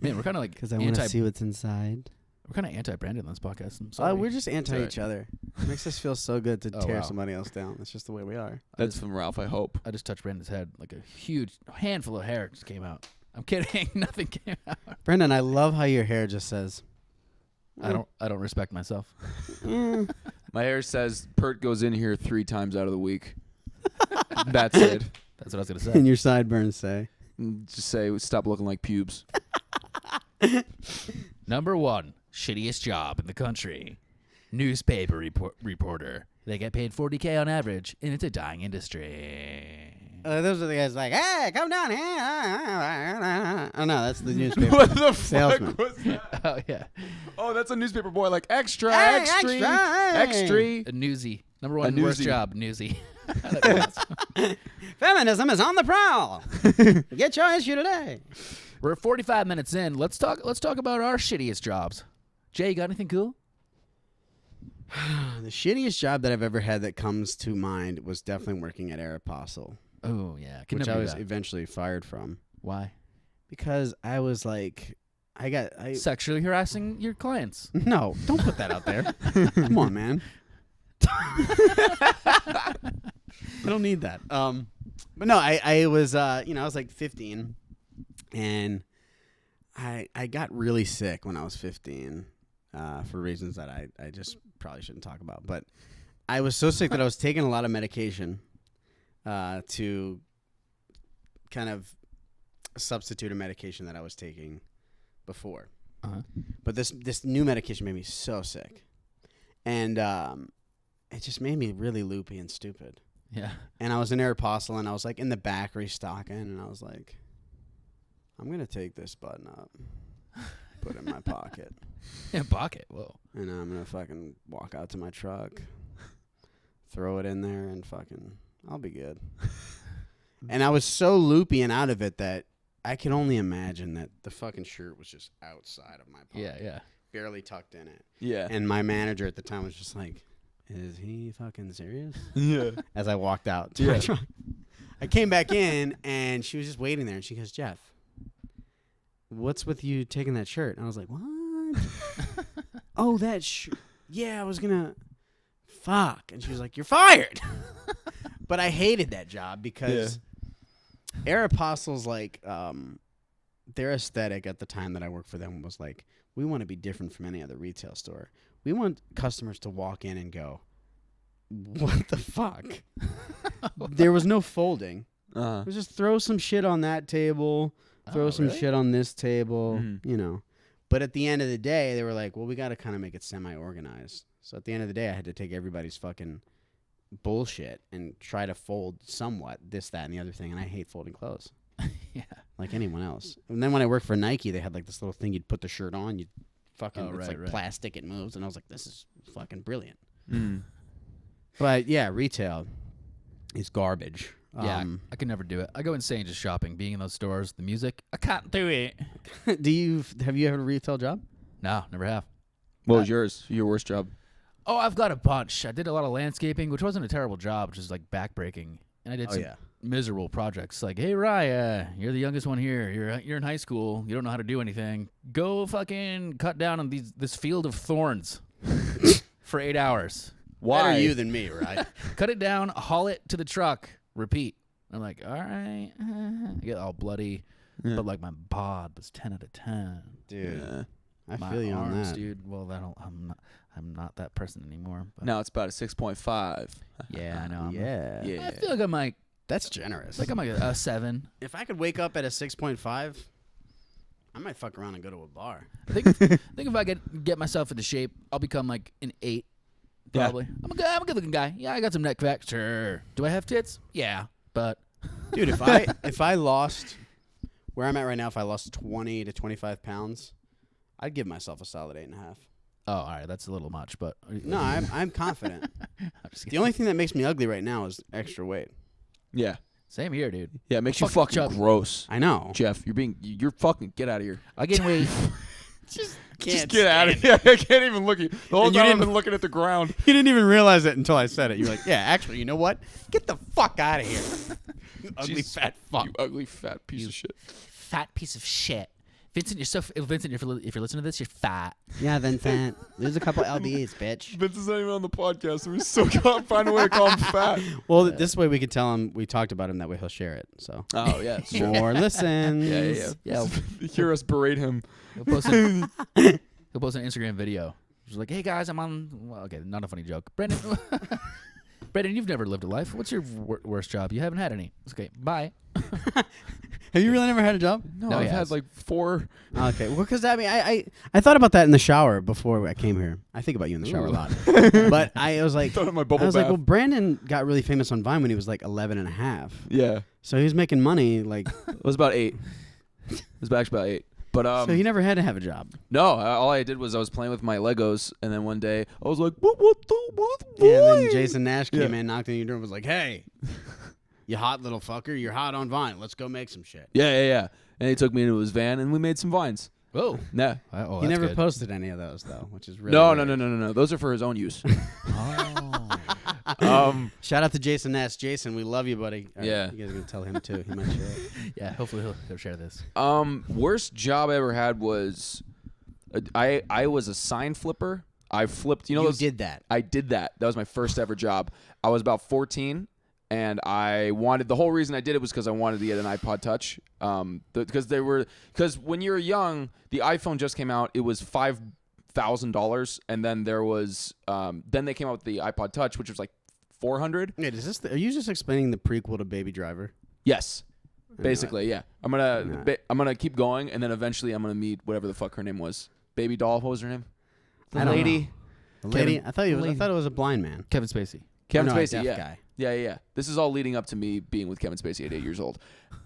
Man, we're kind of like Because I want to see what's inside. We're kind of anti-Brandon on this podcast. I'm sorry. We're just anti Sorry. each other. It makes us feel so good to Oh, tear wow. somebody else down. That's just the way we are. That's from Ralph, I hope. I just touched Brandon's head. Like a huge handful of hair just came out. I'm kidding. Nothing came out. Brendan, I love how your hair just says. I don't respect myself. My hair says Pert goes in here 3 times out of the week. That's it. That's what I was gonna say. And your sideburns say. Just say, stop looking like pubes. Number 1, shittiest job in the country. Newspaper reporter. They get paid $40K on average, and it's a dying industry. Those are the guys like, hey, come down here. Oh, no, that's the newspaper. What the Salesman. fuck was that? Oh yeah, Oh, that's a newspaper boy. Like, extra, Hey, extra, extra, hey. extra. a newsie. Number 1 A worst newsie. job, newsie. Feminism is on the prowl. Get your issue today. We're 45 minutes in. Let's talk about our shittiest jobs. Jay, you got anything cool? The shittiest job that I've ever had that comes to mind was definitely working at Aeropostale, Oh yeah, can which never I do was that. eventually fired from Why? because I was like, I Sexually harassing your clients. no, don't put that out there. Come on, man. I don't need that. But no, I was I was like 15, and I got really sick when I was 15 for reasons that I just probably shouldn't talk about. But I was so sick that I was taking a lot of medication to kind of substitute a medication that I was taking before. Uh-huh. But this new medication made me so sick, and it just made me really loopy and stupid. Yeah. And I was in Aeropostale, and I was like in the back restocking, and I was like, I'm gonna take this button up, put it in my pocket, In pocket. Whoa. and I'm gonna fucking walk out to my truck, throw it in there, and fucking I'll be good. And I was so loopy and out of it that I can only imagine that the fucking shirt was just outside of my pocket. Yeah. Barely tucked in it. Yeah. And my manager at the time was just like, is he fucking serious? Yeah. As I walked out to my truck. I came back in, and she was just waiting there, and she goes, Jeff, what's with you taking that shirt? And I was like, what? Oh, that shirt. Yeah, I was going to. Fuck. And she was like, you're fired. But I hated that job because Aeropostale's like, their aesthetic at the time that I worked for them was like, we want to be different from any other retail store. We want customers to walk in and go, what the fuck? There was no folding. It was just throw some shit on that table, throw some shit on this table, you know. But at the end of the day, they were like, well, we got to kind of make it semi-organized. So at the end of the day, I had to take everybody's fucking bullshit and try to fold somewhat this, that, and the other thing. And I hate folding clothes. Yeah. Like anyone else. And then when I worked for Nike, they had like this little thing you'd put the shirt on, you'd fucking, it's like plastic, it moves. And I was like, this is fucking brilliant. But yeah, retail is garbage. Yeah, I can never do it. I go insane just shopping, being in those stores, the music. I can't do it. Have you had a retail job? No, never have. What was yours? Your worst job? Oh, I've got a bunch. I did a lot of landscaping, which wasn't a terrible job, which is like backbreaking. And I did some miserable projects. Like, hey, Raya, you're the youngest one here. You're in high school. You don't know how to do anything. Go fucking cut down on this field of thorns for 8 hours. Why? Better you than me, right? Cut it down, haul it to the truck, repeat. I'm like, all right. I get all bloody. Yeah. But like my bod was 10 out of 10. Dude. Yeah. I my feel you arms, on that. Dude. Well, I'm not that person anymore. But now it's about a 6.5. Yeah, I know. Yeah. I feel like I'm like, that's generous. Like I'm like a 7. If I could wake up at a 6.5, I might fuck around and go to a bar. I think if I get myself into shape, I'll become like an 8. Probably. Yeah. I'm a good looking guy. Yeah, I got some neck fat. Sure. Do I have tits? Yeah, but dude, if I lost where I'm at right now, if I lost 20 to 25 pounds, I'd give myself a solid 8.5. Oh, all right, that's a little much, but no, I'm confident. The only thing that makes me ugly right now is extra weight. Yeah. Same here, dude. Yeah, it makes you fucking gross. I know. Jeff, you're fucking, get out of here. I gain weight. Just get out of here. I can't even look at you. The whole time I've been looking at the ground. You didn't even realize it until I said it. You're like, yeah, actually, you know what? Get the fuck out of here. You ugly fat fuck. You ugly fat piece of shit. Fat piece of shit. Vincent, Vincent, if you're listening to this, you're fat. Yeah, Vincent. There's a couple LBs, bitch. Vincent's not even on the podcast, so we still can't find a way to call him fat. Well, this way we can tell him we talked about him. That way he'll share it. So. Oh, yeah. More listens. Yeah. Hear us berate him. He'll post an Instagram video. He's like, hey, guys, I'm on... Well, okay, not a funny joke. Brandon, you've never lived a life. What's your worst job? You haven't had any. It's okay, bye. Have you really never had a job? No, I've had like 4. Okay, well, because I mean, I thought about that in the shower before I came here. I think about you in the shower a lot. But I was like, like, well, Brandon got really famous on Vine when he was like 11 and a half. Yeah. So he was making money like... It was about 8. It was actually about 8. But so he never had to have a job. No, all I did was I was playing with my Legos, and then one day I was like, what? Yeah, and then Jason Nash came in, knocked on your door, and was like, hey, you hot little fucker, you're hot on Vine. Let's go make some shit. Yeah. And he took me into his van, and we made some vines. Whoa. Yeah. Oh, he never posted any of those, though, which is really No. Those are for his own use. Shout out to Jason Nash. Jason, we love you, buddy. Yeah. You guys are going to tell him, too. He might share it. Yeah, hopefully he'll share this. Worst job I ever had was I was a sign flipper. I flipped, You did that. I did that. That was my first ever job. I was about 14, and the whole reason I did it was because I wanted to get an iPod Touch. Because when you're young, the iPhone just came out. It was $5,000, and then there was then they came out with the iPod Touch, which was like $400. Wait, are you just explaining the prequel to Baby Driver? Yes, basically, yeah. I'm gonna keep going, and then eventually I'm gonna meet whatever the fuck her name was. Baby doll. What was her name? The lady. The lady. I thought it was a blind man. Kevin Spacey. Kevin Spacey. Deaf guy. Yeah. This is all leading up to me being with Kevin Spacey at 8 years old.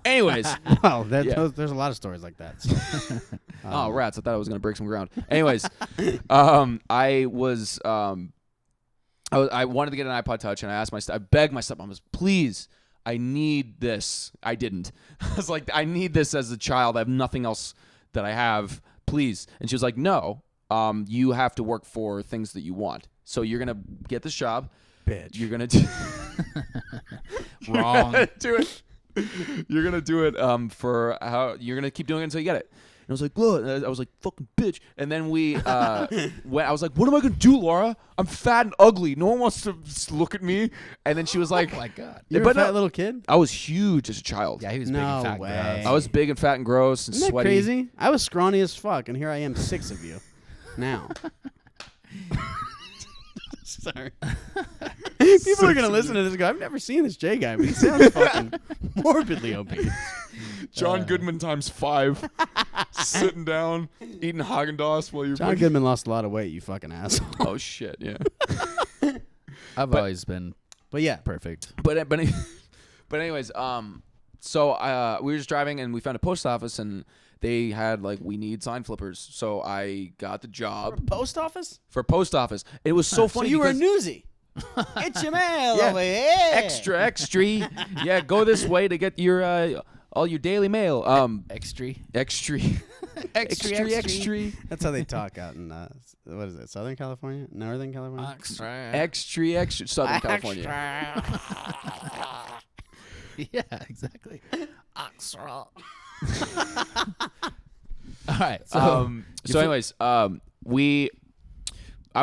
Anyways. Well, there's a lot of stories like that. So. Oh, rats. I thought I was going to break some ground. Anyways, I wanted to get an iPod Touch, and I begged my stepmom, please, I need this. I didn't. I was like, I need this as a child. I have nothing else that I have. Please. And she was like, no, you have to work for things that you want. So you're gonna get this job, Bitch. You're gonna do Wrong. do it. You're gonna do it for how you're gonna keep doing it until you get it. And I was like, look, I was like, fucking bitch. And then we went, I was like, what am I gonna do, Laura? I'm fat and ugly. No one wants to look at me. And then she was like, Oh my God. You were a fat little kid? I was huge as a child. Yeah, he was No big and fat. way. And gross. I was big and fat and gross and Isn't that sweaty. crazy? I was scrawny as fuck, and here I am, 6 of you. Now. Sorry. People are going to listen to this and go, I've never seen this Jay guy, but he sounds fucking morbidly obese. John Goodman times 5, sitting down, eating Haagen-Dazs while you're. John Goodman lost a lot of weight, you fucking asshole. Oh shit, yeah. I've always been But yeah. perfect. But anyways, so we were just driving and we found a post office and they had like we need sign flippers. So I got the job Post office? for a post office. It was so funny. So you were a because- newsie. It's your mail Yeah. over here. extra. Yeah, go this way to get your all your daily mail. Extra. Extra. That's how they talk out in, what is it, Southern California? Northern California? Extra. Southern California. Yeah, exactly. Extra. All right. So anyways, I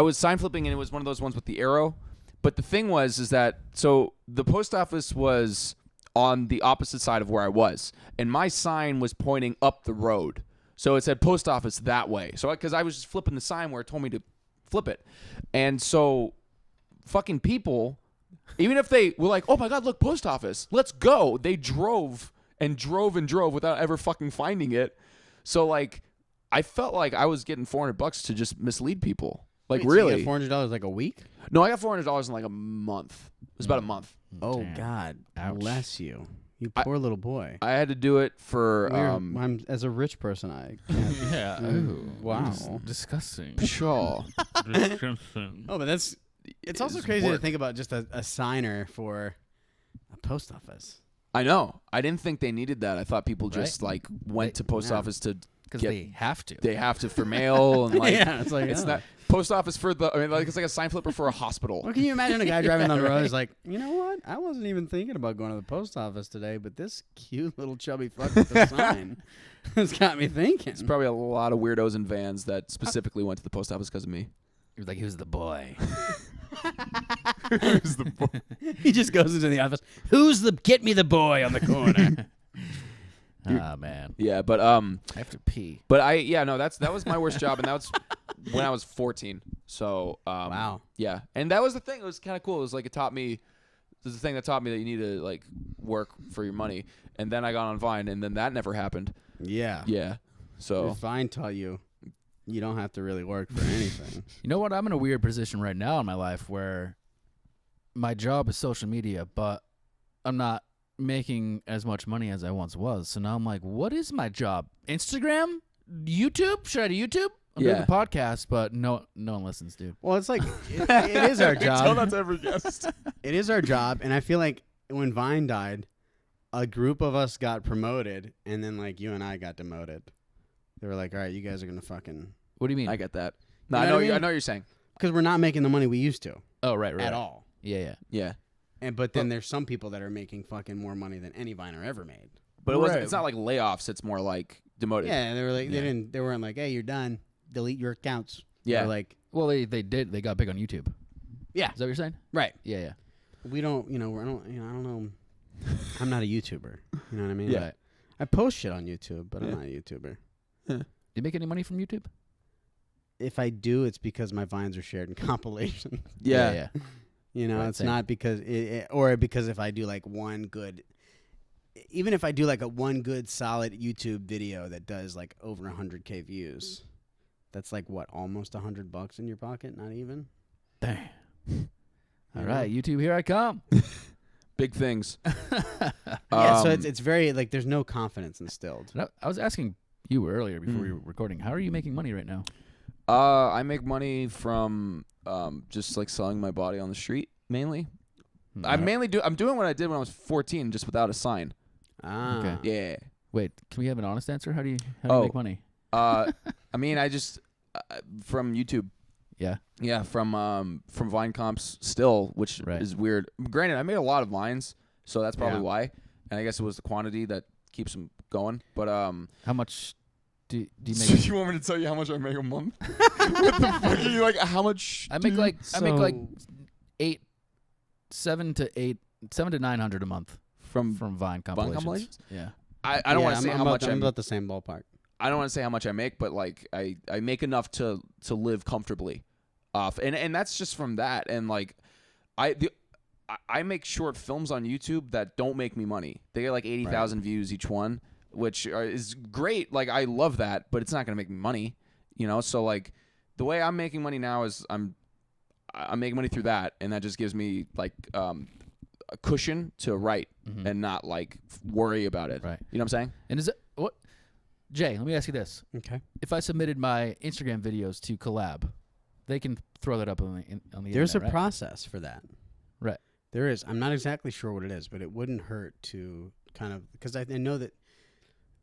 was sign flipping and it was one of those ones with the arrow. But the thing was that so the post office was on the opposite side of where I was, and my sign was pointing up the road. So it said post office that way. So because I was just flipping the sign where it told me to flip it, and so fucking people, even if they were like, "Oh my God, look, post office, let's go," they drove and drove and drove without ever fucking finding it. So like, I felt like I was getting $400 to just mislead people. Like Wait, really? So you got $400 like a week? No, I got $400 in like a month. It was about a month. Oh, Damn. God. Ouch. Bless you. You poor little boy. I had to do it for I'm, as a rich person, I can't. Yeah. Ooh, wow. This is disgusting. Pshaw. Oh, but it's also It's crazy to work. think about just a signer for a post office. I know. I didn't think they needed that. I thought people just like went to post yeah. office to Because get. they have to. They have to for mail and like Yeah, it's like, it's oh. not post office for the. I mean, like it's like a sign flipper for a hospital. Well, can you imagine a guy driving down the road who's like, you know what? I wasn't even thinking about going to the post office today, but this cute little chubby fuck with the sign has got me thinking. There's probably a lot of weirdos in vans that specifically went to the post office because of me. He was like, who's the boy? Who's the boy? He just goes into the office. Who's the get me the boy on the corner? Ah, man. Yeah, but I have to pee. But that was my worst job, and that was when I was 14. So Wow. yeah, and that was the thing. It was kind of cool. It was like it taught me. This is the thing that taught me that you need to like work for your money. And then I got on Vine, and then that never happened. Yeah. Yeah, so Vine taught you don't have to really work for anything. You know what? I'm in a weird position right now in my life where my job is social media, but I'm not making as much money as I once was. So now I'm like, what is my job? Instagram? YouTube? Should I do YouTube? I'm doing Yeah. a podcast, but no one listens, dude. Well, it's like it is our job. tell that to every guest. It is our job, and I feel like when Vine died, a group of us got promoted, and then like you and I got demoted. They were like, "All right, you guys are gonna fucking," What do you mean? I get that. No, You I know know. what I mean? I know what you're saying. because we're not making the money we used to Oh, right. at all. Yeah. Yeah, But then there's some people that are making fucking more money than any Viner ever made. but it wasn't. Right. It's not like layoffs. It's more like demoted. Yeah, they were like Yeah. they weren't like, "Hey, you're done. Delete your accounts." Yeah. They're like, Well, they did. They got big on YouTube. yeah, Is that what you're saying? right. Yeah. We don't, I don't know. I'm not a YouTuber. You know what I mean? Yeah. Right. I post shit on YouTube, but I'm Yeah. not a YouTuber. Do you make any money from YouTube? If I do, it's because my vines are shared in compilations. Yeah. Right, it's same. not because or because if I do like one good, even if I do like one good solid YouTube video that does like over 100K views, that's like what, almost $100 in your pocket? Not even. Damn. All Yeah. right, YouTube, here I come. Big things. Yeah, so it's very like there's no confidence instilled. I was asking you earlier before we were recording. How are you making money right now? I make money from just like selling my body on the street mainly. I'm doing what I did when I was 14, just without a sign. Ah, Okay. Yeah. Wait, can we have an honest answer? How do you Oh. make money? I mean, I just from YouTube. Yeah. Yeah, from Vine comps still, which is weird. Granted, I made a lot of Vines, so that's probably why. And I guess it was the quantity that keeps them going. But how much do you make? So you want me to tell you how much I make a month? What the fuck are you like? How much? I make like 700 to 900 a month from Vine compilations. Yeah. I don't want to say how much. I'm about the same ballpark. I don't want to say how much I make, but like I make enough to live comfortably off, and that's just from that. And like I make short films on YouTube that don't make me money. They get like 80,000 views each one, which is great. Like I love that, but it's not gonna make me money, you know. So like the way I'm making money now is I'm making money through that, and that just gives me like a cushion to write and not like worry about it. Right. You know what I'm saying? And is it what? Jay, let me ask you this. Okay. If I submitted my Instagram videos to Collab, they can throw that up on the There's internet, a process for that. Right. There is. I'm not exactly sure what it is, but it wouldn't hurt to kind of, because I know that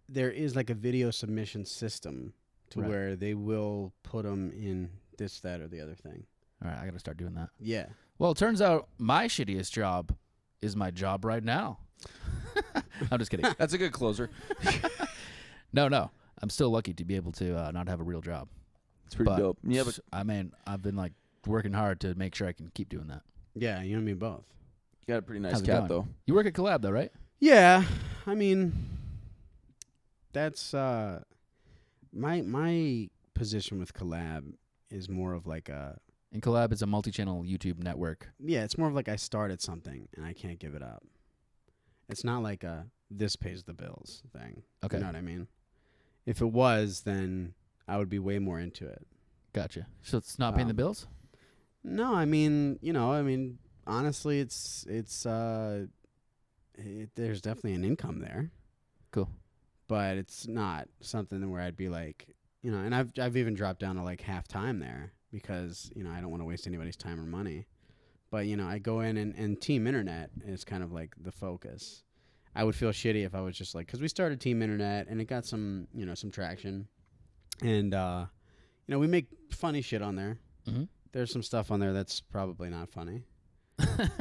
there is like a video submission system to where they will put them in this, that, or the other thing. All right, I got to start doing that. Yeah. Well, it turns out my shittiest job is my job right now. I'm just kidding. That's a good closer. No. I'm still lucky to be able to not have a real job. It's pretty dope. Yeah, but I mean, I've been like working hard to make sure I can keep doing that. Yeah, you and me both. You got a pretty nice cat, though. You work at Collab, though, right? Yeah, I mean, that's my position with Collab is more of like a. And Collab is a multi-channel YouTube network. Yeah, it's more of like I started something and I can't give it up. It's not like a this pays the bills thing. Okay. You know what I mean? If it was, then I would be way more into it. Gotcha. So it's not paying the bills? No, I mean, honestly, there's definitely an income there. Cool. But it's not something where I'd be like, and I've even dropped down to like half time there because, I don't want to waste anybody's time or money. But, I go in and Team Internet is kind of like the focus. I would feel shitty if I was just like, because we started Team Internet and it got some, some traction. And, we make funny shit on there. Mm-hmm. There's some stuff on there that's probably not funny.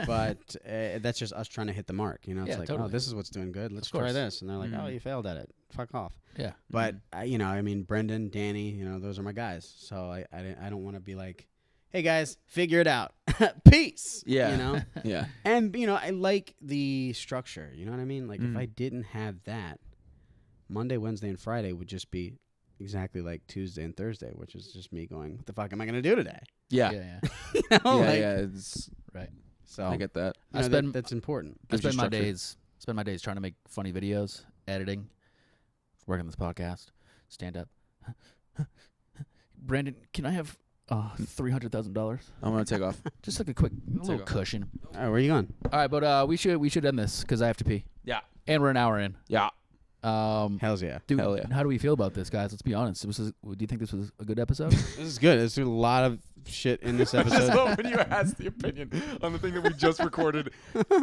But that's just us trying to hit the mark. It's like, totally. oh, this is what's doing good. Let's try this. And they're like, oh, you failed at it. Fuck off. Yeah. But, Brendan, Danny, those are my guys. So I don't want to be like, hey, guys, figure it out. Peace. Yeah. Yeah. And, I like the structure. You know what I mean? Like, if I didn't have that, Monday, Wednesday, and Friday would just be exactly like Tuesday and Thursday, which is just me going, what the fuck am I going to do today? Yeah. Yeah. It's Right. So I get that. That's important. I spend my days trying to make funny videos, editing, working on this podcast, stand up. Brandon, can I have $300,000? I'm gonna take off. Just like a little cushion. All right, where are you going? All right, but we should end this because I have to pee. Yeah. And we're an hour in. Yeah. Hells yeah. Dude, Hell yeah. How do we feel about this, guys? Let's be honest. Do you think this was a good episode? This is good. There's a lot of shit in this I just episode. love when you ask the opinion on the thing that we just recorded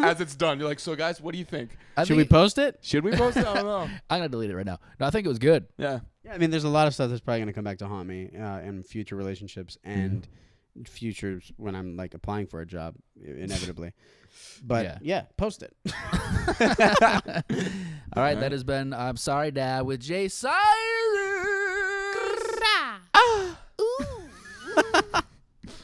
as it's done. You're like, so guys, what do you think? Should we post it? Should we post it? I don't know. I'm gonna delete it right now. No, I think it was good. Yeah. Yeah, I mean, there's a lot of stuff that's probably going to come back to haunt me in future relationships and futures when I'm like applying for a job, inevitably. But yeah post it. All right, that has been I'm Sorry Dad with Jay Cyrus.